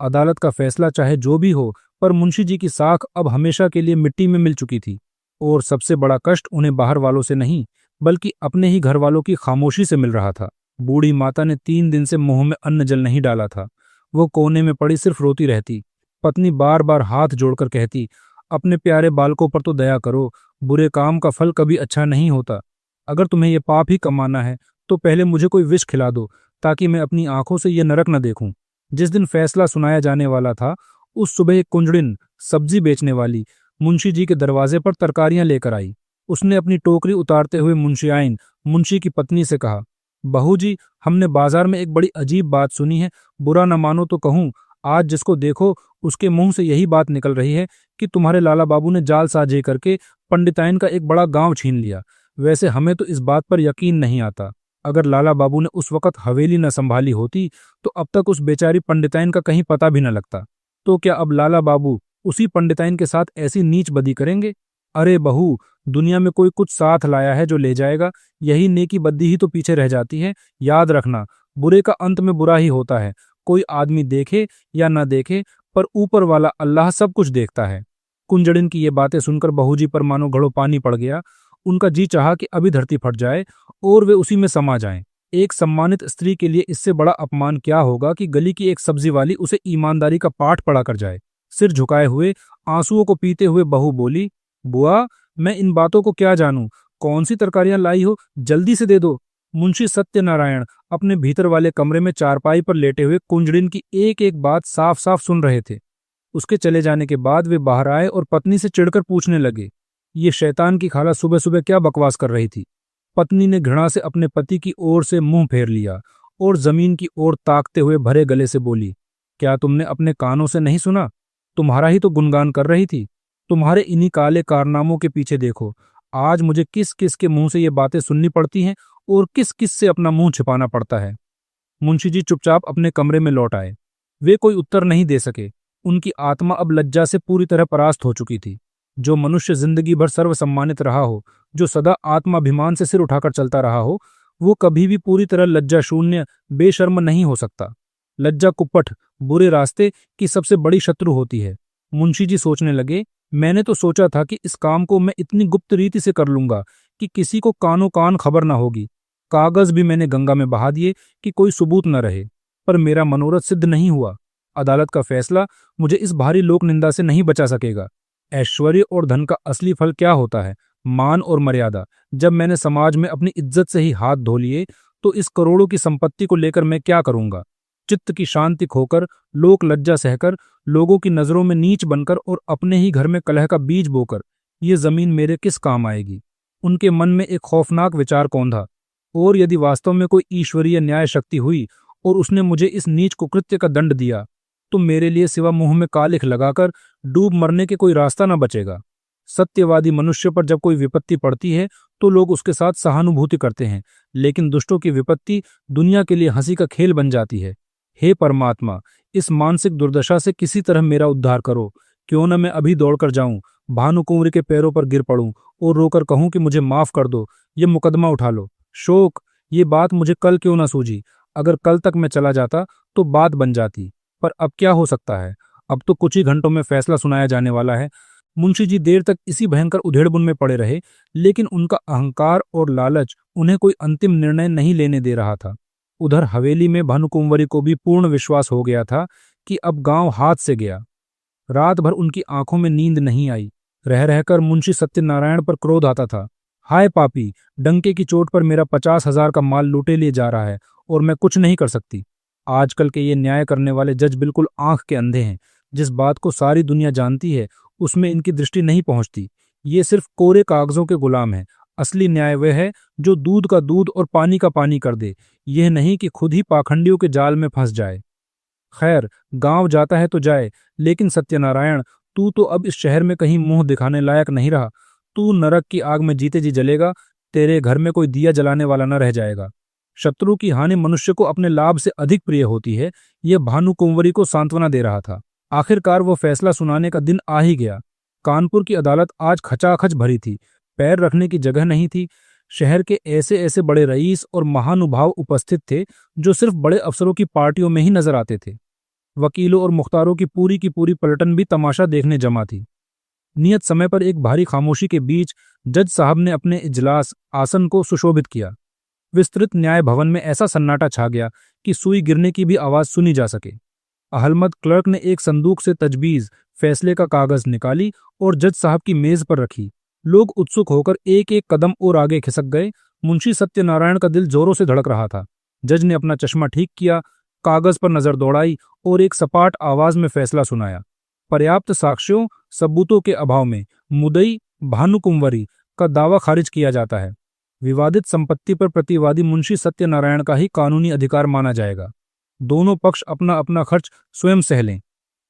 अदालत का फैसला चाहे जो भी हो, पर मुंशी जी की साख अब हमेशा के लिए मिट्टी में मिल चुकी थी। और सबसे बड़ा कष्ट उन्हें बाहर वालों से नहीं बल्कि अपने ही घर वालों की खामोशी से मिल रहा था। बूढ़ी माता ने 3 दिन से मुंह में अन्न जल नहीं डाला था। वो कोने में पड़ी सिर्फ रोती रहती। पत्नी बार बार हाथ जोड़कर कहती, अपने प्यारे बालकों पर तो दया करो, बुरे काम का फल कभी अच्छा नहीं होता। अगर तुम्हें ये पाप ही कमाना है तो पहले मुझे कोई विष खिला दो, ताकि मैं अपनी आंखों से ये नरक न देखूं। जिस दिन फैसला सुनाया जाने वाला था, उस सुबह एक कुंजड़िन, सब्जी बेचने वाली, मुंशी जी के दरवाजे पर तरकारियां लेकर आई। उसने अपनी टोकरी उतारते हुए मुंशियाइन, मुंशी की पत्नी से कहा, बहू जी, हमने बाजार में एक बड़ी अजीब बात सुनी है। बुरा न मानो तो कहूं, आज जिसको देखो उसके मुंह से यही बात निकल रही है कि तुम्हारे लाला बाबू ने जालसाजी करके पंडिताइन का एक बड़ा गांव छीन लिया। वैसे हमें तो इस बात पर यकीन नहीं आता। अगर लाला बाबू ने उस वक्त हवेली न संभाली होती तो अब तक उस बेचारी पंडिताइन का कहीं पता भी न लगता। तो क्या अब लाला बाबू उसी पंडिताइन के साथ ऐसी नीच बदी करेंगे? अरे बहू, दुनिया में कोई कुछ साथ लाया है जो ले जाएगा, यही नेकी बद्दी ही तो पीछे रह जाती है। याद रखना, बुरे का अंत में बुरा ही होता है। कोई आदमी देखे या न देखे, पर ऊपर वाला अल्लाह सब कुछ देखता है। कुंजड़िन की ये बातें सुनकर बहूजी पर मानो घड़ों पानी पड़ गया। उनका जी चाहा कि अभी धरती फट जाए और वे उसी में समा जाएं। एक सम्मानित स्त्री के लिए इससे बड़ा अपमान क्या होगा कि गली की एक सब्जी वाली उसे ईमानदारी का पाठ पढ़ा कर जाए। सिर झुकाए हुए, आंसुओं को पीते हुए बहू बोली, बुआ, मैं इन बातों को क्या जानूं? कौन सी तरकारियां लाई हो, जल्दी से दे दो। मुंशी सत्यनारायण अपने भीतर वाले कमरे में चारपाई पर लेटे हुए कुंजड़िन की एक एक बात साफ साफ सुन रहे थे। उसके चले जाने के बाद वे बाहर आए और पत्नी से चिढ़कर पूछने लगे, ये शैतान की खाला सुबह सुबह क्या बकवास कर रही थी? पत्नी ने घृणा से अपने पति की ओर से मुंह फेर लिया और जमीन की ओर ताकते हुए भरे गले से बोली, क्या तुमने अपने कानों से नहीं सुना? तुम्हारा ही तो गुणगान कर रही थी। तुम्हारे इन्हीं काले कारनामों के पीछे देखो, आज मुझे किस किस के मुंह से ये बातें सुननी पड़ती हैं और किस किस से अपना मुंह छिपाना पड़ता है। मुंशी जी चुपचाप अपने कमरे में लौट आए। वे कोई उत्तर नहीं दे सके। उनकी आत्मा अब लज्जा से पूरी तरह परास्त हो चुकी थी। जो मनुष्य जिंदगी भर सर्वसम्मानित रहा हो, जो सदा आत्माभिमान से सिर उठाकर चलता रहा हो, वो कभी भी पूरी तरह लज्जा शून्य बेशर्म नहीं हो सकता। लज्जा कुपथ, बुरे रास्ते की सबसे बड़ी शत्रु होती है। मुंशी जी सोचने लगे, मैंने तो सोचा था कि इस काम को मैं इतनी गुप्त रीति से कर लूंगा कि किसी को कानो कान खबर न होगी। कागज भी मैंने गंगा में बहा दिए कि कोई सबूत न रहे, पर मेरा मनोरथ सिद्ध नहीं हुआ। अदालत का फैसला मुझे इस भारी लोक निंदा से नहीं बचा सकेगा। ऐश्वर्य और धन का असली फल क्या होता है? मान और मर्यादा। जब मैंने समाज में अपनी इज्जत से ही हाथ धो लिए, तो इस करोड़ों की संपत्ति को लेकर मैं क्या करूंगा? चित्त की शांति खोकर, लोक लज्जा सहकर, लोगों की नजरों में नीच बनकर और अपने ही घर में कलह का बीज बोकर ये जमीन मेरे किस काम आएगी? उनके मन में एक खौफनाक विचार कौंधा, और यदि वास्तव में कोई ईश्वरीय न्याय शक्ति हुई और उसने मुझे इस नीच कुकृत्य का दंड दिया, तो मेरे लिए सिवा मुंह में कालिख लगाकर डूब मरने के कोई रास्ता न बचेगा। सत्यवादी मनुष्य पर जब कोई विपत्ति पड़ती है तो लोग उसके साथ सहानुभूति करते हैं, लेकिन दुष्टों की विपत्ति दुनिया के लिए हंसी का खेल बन जाती है। हे परमात्मा, इस मानसिक दुर्दशा से किसी तरह मेरा उद्धार करो। क्यों न मैं अभी दौड़कर जाऊं, भानुकुंवरी के पैरों पर गिर पड़ूं और रोकर कहूं कि मुझे माफ कर दो, ये मुकदमा उठा लो। शोक, ये बात मुझे कल क्यों न सूझी? अगर कल तक मैं चला जाता तो बात बन जाती, पर अब क्या हो सकता है? अब तो कुछ ही घंटों में फैसला सुनाया जाने वाला है। मुंशी जी देर तक इसी भयंकर उधेड़बुन में पड़े रहे, लेकिन उनका अहंकार और लालच उन्हें कोई अंतिम निर्णय नहीं लेने दे रहा था। उधर हवेली में भानुकुंवरी को भी पूर्ण विश्वास हो गया था कि अब गांव हाथ से गया। रात भर उनकी आंखों में नींद नहीं आई। रह रहकर मुंशी सत्यनारायण पर क्रोध आता था। हाय पापी, डंके की चोट पर मेरा 50,000 का माल लूटे लिए जा रहा है और मैं कुछ नहीं कर सकती। आजकल के ये न्याय करने वाले जज बिल्कुल आंख के अंधे हैं। जिस बात को सारी दुनिया जानती है उसमें इनकी दृष्टि नहीं पहुंचती। ये सिर्फ कोरे कागजों के गुलाम हैं। असली न्याय वह है जो दूध का दूध और पानी का पानी कर दे, यह नहीं कि खुद ही पाखंडियों के जाल में फंस जाए। खैर, गांव जाता है तो जाए, लेकिन सत्यनारायण, तू तो अब इस शहर में कहीं मुंह दिखाने लायक नहीं रहा। तू नरक की आग में जीते जी जलेगा। तेरे घर में कोई दिया जलाने वाला न रह जाएगा। शत्रु की हानि मनुष्य को अपने लाभ से अधिक प्रिय होती है। यह भानुकुंवरी को सांत्वना दे रहा था। आखिरकार वो फैसला सुनाने का दिन आ ही गया। कानपुर की अदालत आज खचाखच भरी थी। पैर रखने की जगह नहीं थी। शहर के ऐसे ऐसे बड़े रईस और महानुभाव उपस्थित थे जो सिर्फ बड़े अफसरों की पार्टियों में ही नजर आते थे। वकीलों और मुख्तारों की पूरी पलटन भी तमाशा देखने जमा थी। नियत समय पर एक भारी खामोशी के बीच जज साहब ने अपने इजलास आसन को सुशोभित किया। विस्तृत न्याय भवन में ऐसा सन्नाटा छा गया कि सुई गिरने की भी आवाज सुनी जा सके। अहलमद क्लर्क ने एक संदूक से तजबीज फैसले का कागज निकाली और जज साहब की मेज पर रखी। लोग उत्सुक होकर एक एक कदम और आगे खिसक गए। मुंशी सत्यनारायण का दिल जोरों से धड़क रहा था। जज ने अपना चश्मा ठीक किया, कागज पर नजर दौड़ाई और एक सपाट आवाज में फैसला सुनाया। पर्याप्त साक्ष्यों सबूतों के अभाव में मुद्दई भानुकुंवरी का दावा खारिज किया जाता है। विवादित संपत्ति पर प्रतिवादी मुंशी सत्यनारायण का ही कानूनी अधिकार माना जाएगा। दोनों पक्ष अपना अपना खर्च स्वयं सह लें।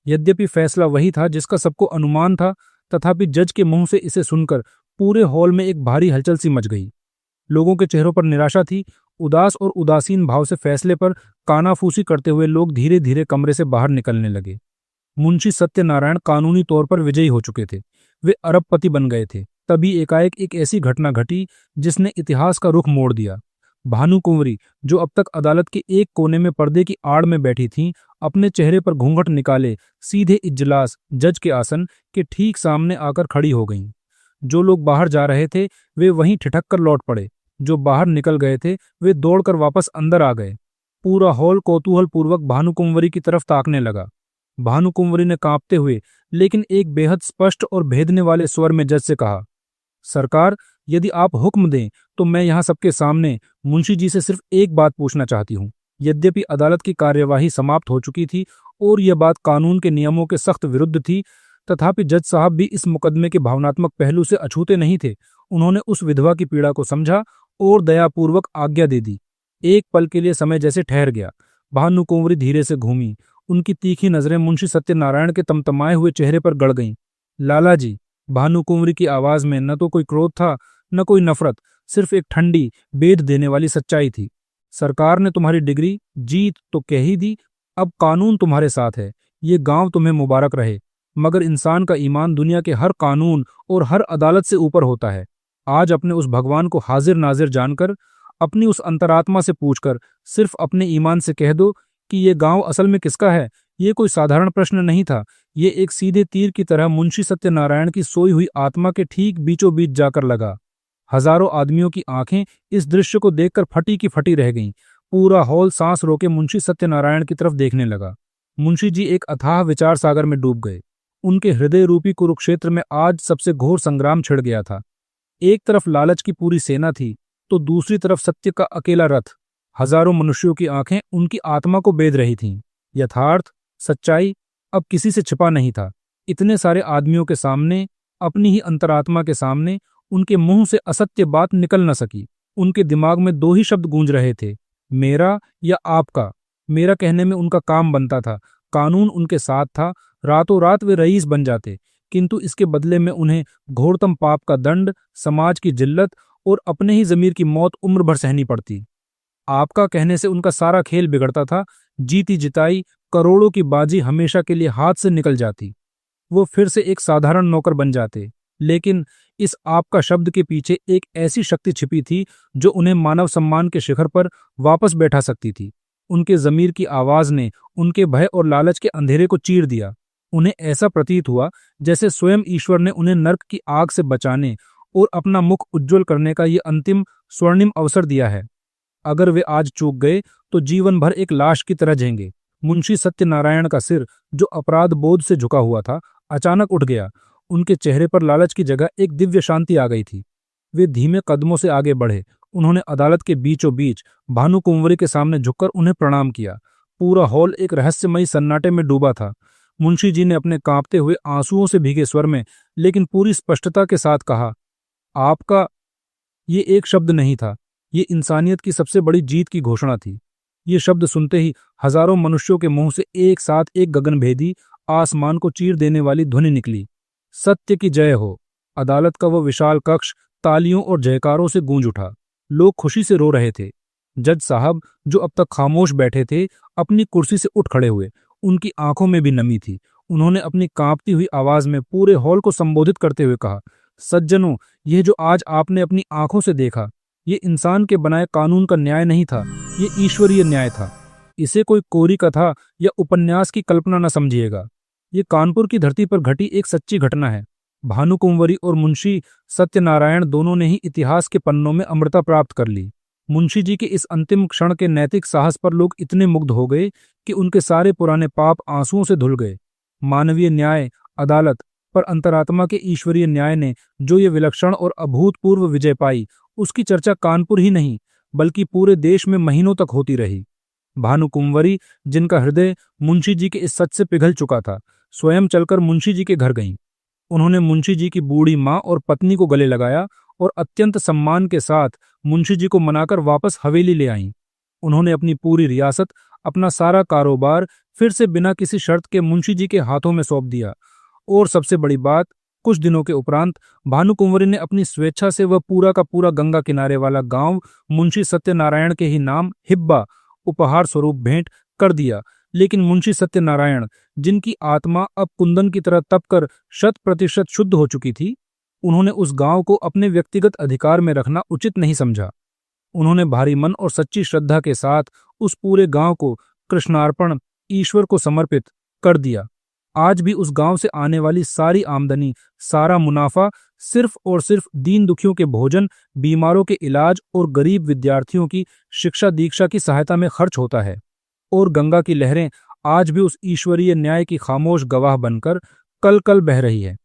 यद्यपि फैसला वही था जिसका सबको अनुमान था, तथापि जज के मुंह से इसे सुनकर पूरे हॉल में एक भारी हलचल सी मच गई। लोगों के चेहरों पर निराशा थी। उदास और उदासीन भाव से फैसले पर कानाफूसी करते हुए लोग धीरे धीरे कमरे से बाहर निकलने लगे। मुंशी सत्यनारायण कानूनी तौर पर विजयी हो चुके थे। वे अरबपति बन गए थे। तभी एकाएक एक ऐसी घटना घटी जिसने इतिहास का रुख मोड़ दिया। भानुकुंवरी, जो अब तक अदालत के एक कोने में पर्दे की आड़ में बैठी थीं, अपने चेहरे पर घूंघट निकाले सीधे इजलास जज के आसन के ठीक सामने आकर खड़ी हो गईं। जो लोग बाहर जा रहे थे वे वहीं ठिठक कर लौट पड़े। जो बाहर निकल गए थे वे दौड़कर वापस अंदर आ गए। पूरा हॉल कौतूहल पूर्वक भानुकुंवरी की तरफ ताकने लगा। भानुकुंवरी ने कांपते हुए लेकिन एक बेहद स्पष्ट और भेदने वाले स्वर में जज से कहा, सरकार, यदि आप हुक्म दें तो मैं यहाँ सबके सामने मुंशी जी से सिर्फ एक बात पूछना चाहती हूँ। यद्यपि अदालत की कार्यवाही समाप्त हो चुकी थी और यह बात कानून के नियमों के सख्त विरुद्ध थी, तथापि जज साहब भी इस मुकदमे के भावनात्मक पहलू से अछूते नहीं थे। उन्होंने उस विधवा की पीड़ा को समझा और दयापूर्वक आज्ञा दे दी। एक पल के लिए समय जैसे ठहर गया। भानुकुंवरी धीरे से घूमी। उनकी तीखी नजरें मुंशी सत्यनारायण के तमतमाए हुए चेहरे पर गड़ गईं। लाला जी, भानुकुंवरी की आवाज में न तो कोई क्रोध था न कोई नफरत, सिर्फ एक ठंडी बेध देने वाली सच्चाई थी। सरकार ने तुम्हारी डिग्री जीत तो कह ही दी, अब कानून तुम्हारे साथ है। ये गांव तुम्हें मुबारक रहे। मगर इंसान का ईमान दुनिया के हर कानून और हर अदालत से ऊपर होता है। आज अपने उस भगवान को हाजिर नाजिर जानकर, अपनी उस अंतरात्मा से पूछकर, सिर्फ अपने ईमान से कह दो कि ये गांव असल में किसका है। ये कोई साधारण प्रश्न नहीं था। ये एक सीधे तीर की तरह मुंशी सत्यनारायण की सोई हुई आत्मा के ठीक बीचों बीच जाकर लगा। हजारों आदमियों की आंखें इस दृश्य को देखकर फटी की फटी रह गईं। पूरा हॉल सांस रोके मुंशी सत्यनारायण की तरफ देखने लगा। मुंशी जी एक अथाह विचार सागर में डूब गए। उनके हृदय रूपी कुरुक्षेत्र में आज सबसे घोर संग्राम छिड़ गया था। एक तरफ लालच की पूरी सेना थी तो दूसरी तरफ सत्य का अकेला रथ। हजारों मनुष्यों की आंखें उनकी आत्मा को बेध रही थीं। यथार्थ, सच्चाई अब किसी से छिपा नहीं था। इतने सारे आदमियों के सामने, अपनी ही अंतरात्मा के सामने, उनके मुंह से असत्य बात निकल न सकी। उनके दिमाग में दो ही शब्द गूंज रहे थे, मेरा या आपका। मेरा कहने में उनका काम बनता था। कानून उनके साथ था। रातों रात वे रईस बन जाते, किंतु इसके बदले में उन्हें घोरतम पाप का दंड, समाज की जिल्लत और अपने ही जमीर की मौत उम्र भर सहनी पड़ती। आपका कहने से उनका सारा खेल बिगड़ता था। जीती जिताई करोड़ों की बाजी हमेशा के लिए हाथ से निकल जाती। वो फिर से एक साधारण नौकर बन जाते। लेकिन इस आपका शब्द के पीछे एक ऐसी शक्ति छिपी थी जो उन्हें मानव सम्मान के शिखर पर वापस बैठा सकती थी। उनके जमीर की आवाज ने उनके भय और लालच के अंधेरे को चीर दिया। उन्हें ऐसा प्रतीत हुआ जैसे स्वयं ईश्वर ने उन्हें नर्क की आग से बचाने और अपना मुख उज्ज्वल करने का ये अंतिम स्वर्णिम अवसर दिया है। अगर वे आज चूक गए तो जीवन भर एक लाश की तरह रहेंगे। मुंशी सत्यनारायण का सिर, जो अपराध बोध से झुका हुआ था, अचानक उठ गया। उनके चेहरे पर लालच की जगह एक दिव्य शांति आ गई थी। वे धीमे कदमों से आगे बढ़े। उन्होंने अदालत के बीचों बीच भानुकुंवरी के सामने झुककर उन्हें प्रणाम किया। पूरा हॉल एक रहस्यमयी सन्नाटे में डूबा था। मुंशी जी ने अपने कांपते हुए, आंसुओं से भीगे स्वर में लेकिन पूरी स्पष्टता के साथ कहा, आपका। ये एक शब्द नहीं था, ये इंसानियत की सबसे बड़ी जीत की घोषणा थी। ये शब्द सुनते ही हजारों मनुष्यों के मुंह से एक साथ एक गगनभेदी, आसमान को चीर देने वाली ध्वनि निकली, सत्य की जय हो। अदालत का वो विशाल कक्ष तालियों और जयकारों से गूंज उठा। लोग खुशी से रो रहे थे। जज साहब, जो अब तक खामोश बैठे थे, अपनी कुर्सी से उठ खड़े हुए। उनकी आंखों में भी नमी थी। उन्होंने अपनी कांपती हुई आवाज में पूरे हॉल को संबोधित करते हुए कहा, सज्जनों, यह जो आज आपने अपनी आंखों से देखा, ये इंसान के बनाए कानून का न्याय नहीं था, ये ईश्वरीय न्याय था। इसे कोई कोरी कथा या उपन्यास की कल्पना न समझिएगा। ये कानपुर की धरती पर घटी एक सच्ची घटना है। भानुकुंवरी और मुंशी सत्यनारायण दोनों ने ही इतिहास के पन्नों में अमरता प्राप्त कर ली। मुंशी जी के इस अंतिम क्षण के नैतिक साहस पर लोग इतने मुग्ध हो गए कि उनके सारे पुराने पाप आंसुओं से धुल गए। मानवीय न्याय, अदालत पर अंतरात्मा के ईश्वरीय न्याय ने जो ये विलक्षण और अभूतपूर्व विजय पाई, उसकी चर्चा कानपुर ही नहीं बल्कि पूरे देश में महीनों तक होती रही। भानुकुंवरी, जिनका हृदय मुंशी जी के इस सच से पिघल चुका था, स्वयं चलकर मुंशी जी के घर गईं। उन्होंने मुंशी जी की बूढ़ी माँ और पत्नी को गले लगाया और अत्यंत सम्मान के साथ मुंशी जी को मनाकर वापस हवेली ले आईं। उन्होंने अपनी पूरी रियासत अपना सारा कारोबार फिर से बिना किसी शर्त के मुंशी जी के हाथों में सौंप दिया। और सबसे बड़ी बात, कुछ दिनों के उपरांत भानुकुंवरी ने अपनी स्वेच्छा से वह पूरा का पूरा गंगा किनारे वाला गांव मुंशी सत्यनारायण के ही नाम हिब्बा उपहार स्वरूप भेंट कर दिया। लेकिन मुंशी सत्यनारायण, जिनकी आत्मा अब कुंदन की तरह तपकर 100% शुद्ध हो चुकी थी, उन्होंने उस गांव को अपने व्यक्तिगत अधिकार में रखना उचित नहीं समझा। उन्होंने भारी मन और सच्ची श्रद्धा के साथ उस पूरे गांव को कृष्णार्पण, ईश्वर को समर्पित कर दिया। आज भी उस गांव से आने वाली सारी आमदनी, सारा मुनाफा सिर्फ और सिर्फ दीन दुखियों के भोजन, बीमारों के इलाज और गरीब विद्यार्थियों की शिक्षा दीक्षा की सहायता में खर्च होता है। और गंगा की लहरें आज भी उस ईश्वरीय न्याय की खामोश गवाह बनकर कल कल बह रही है।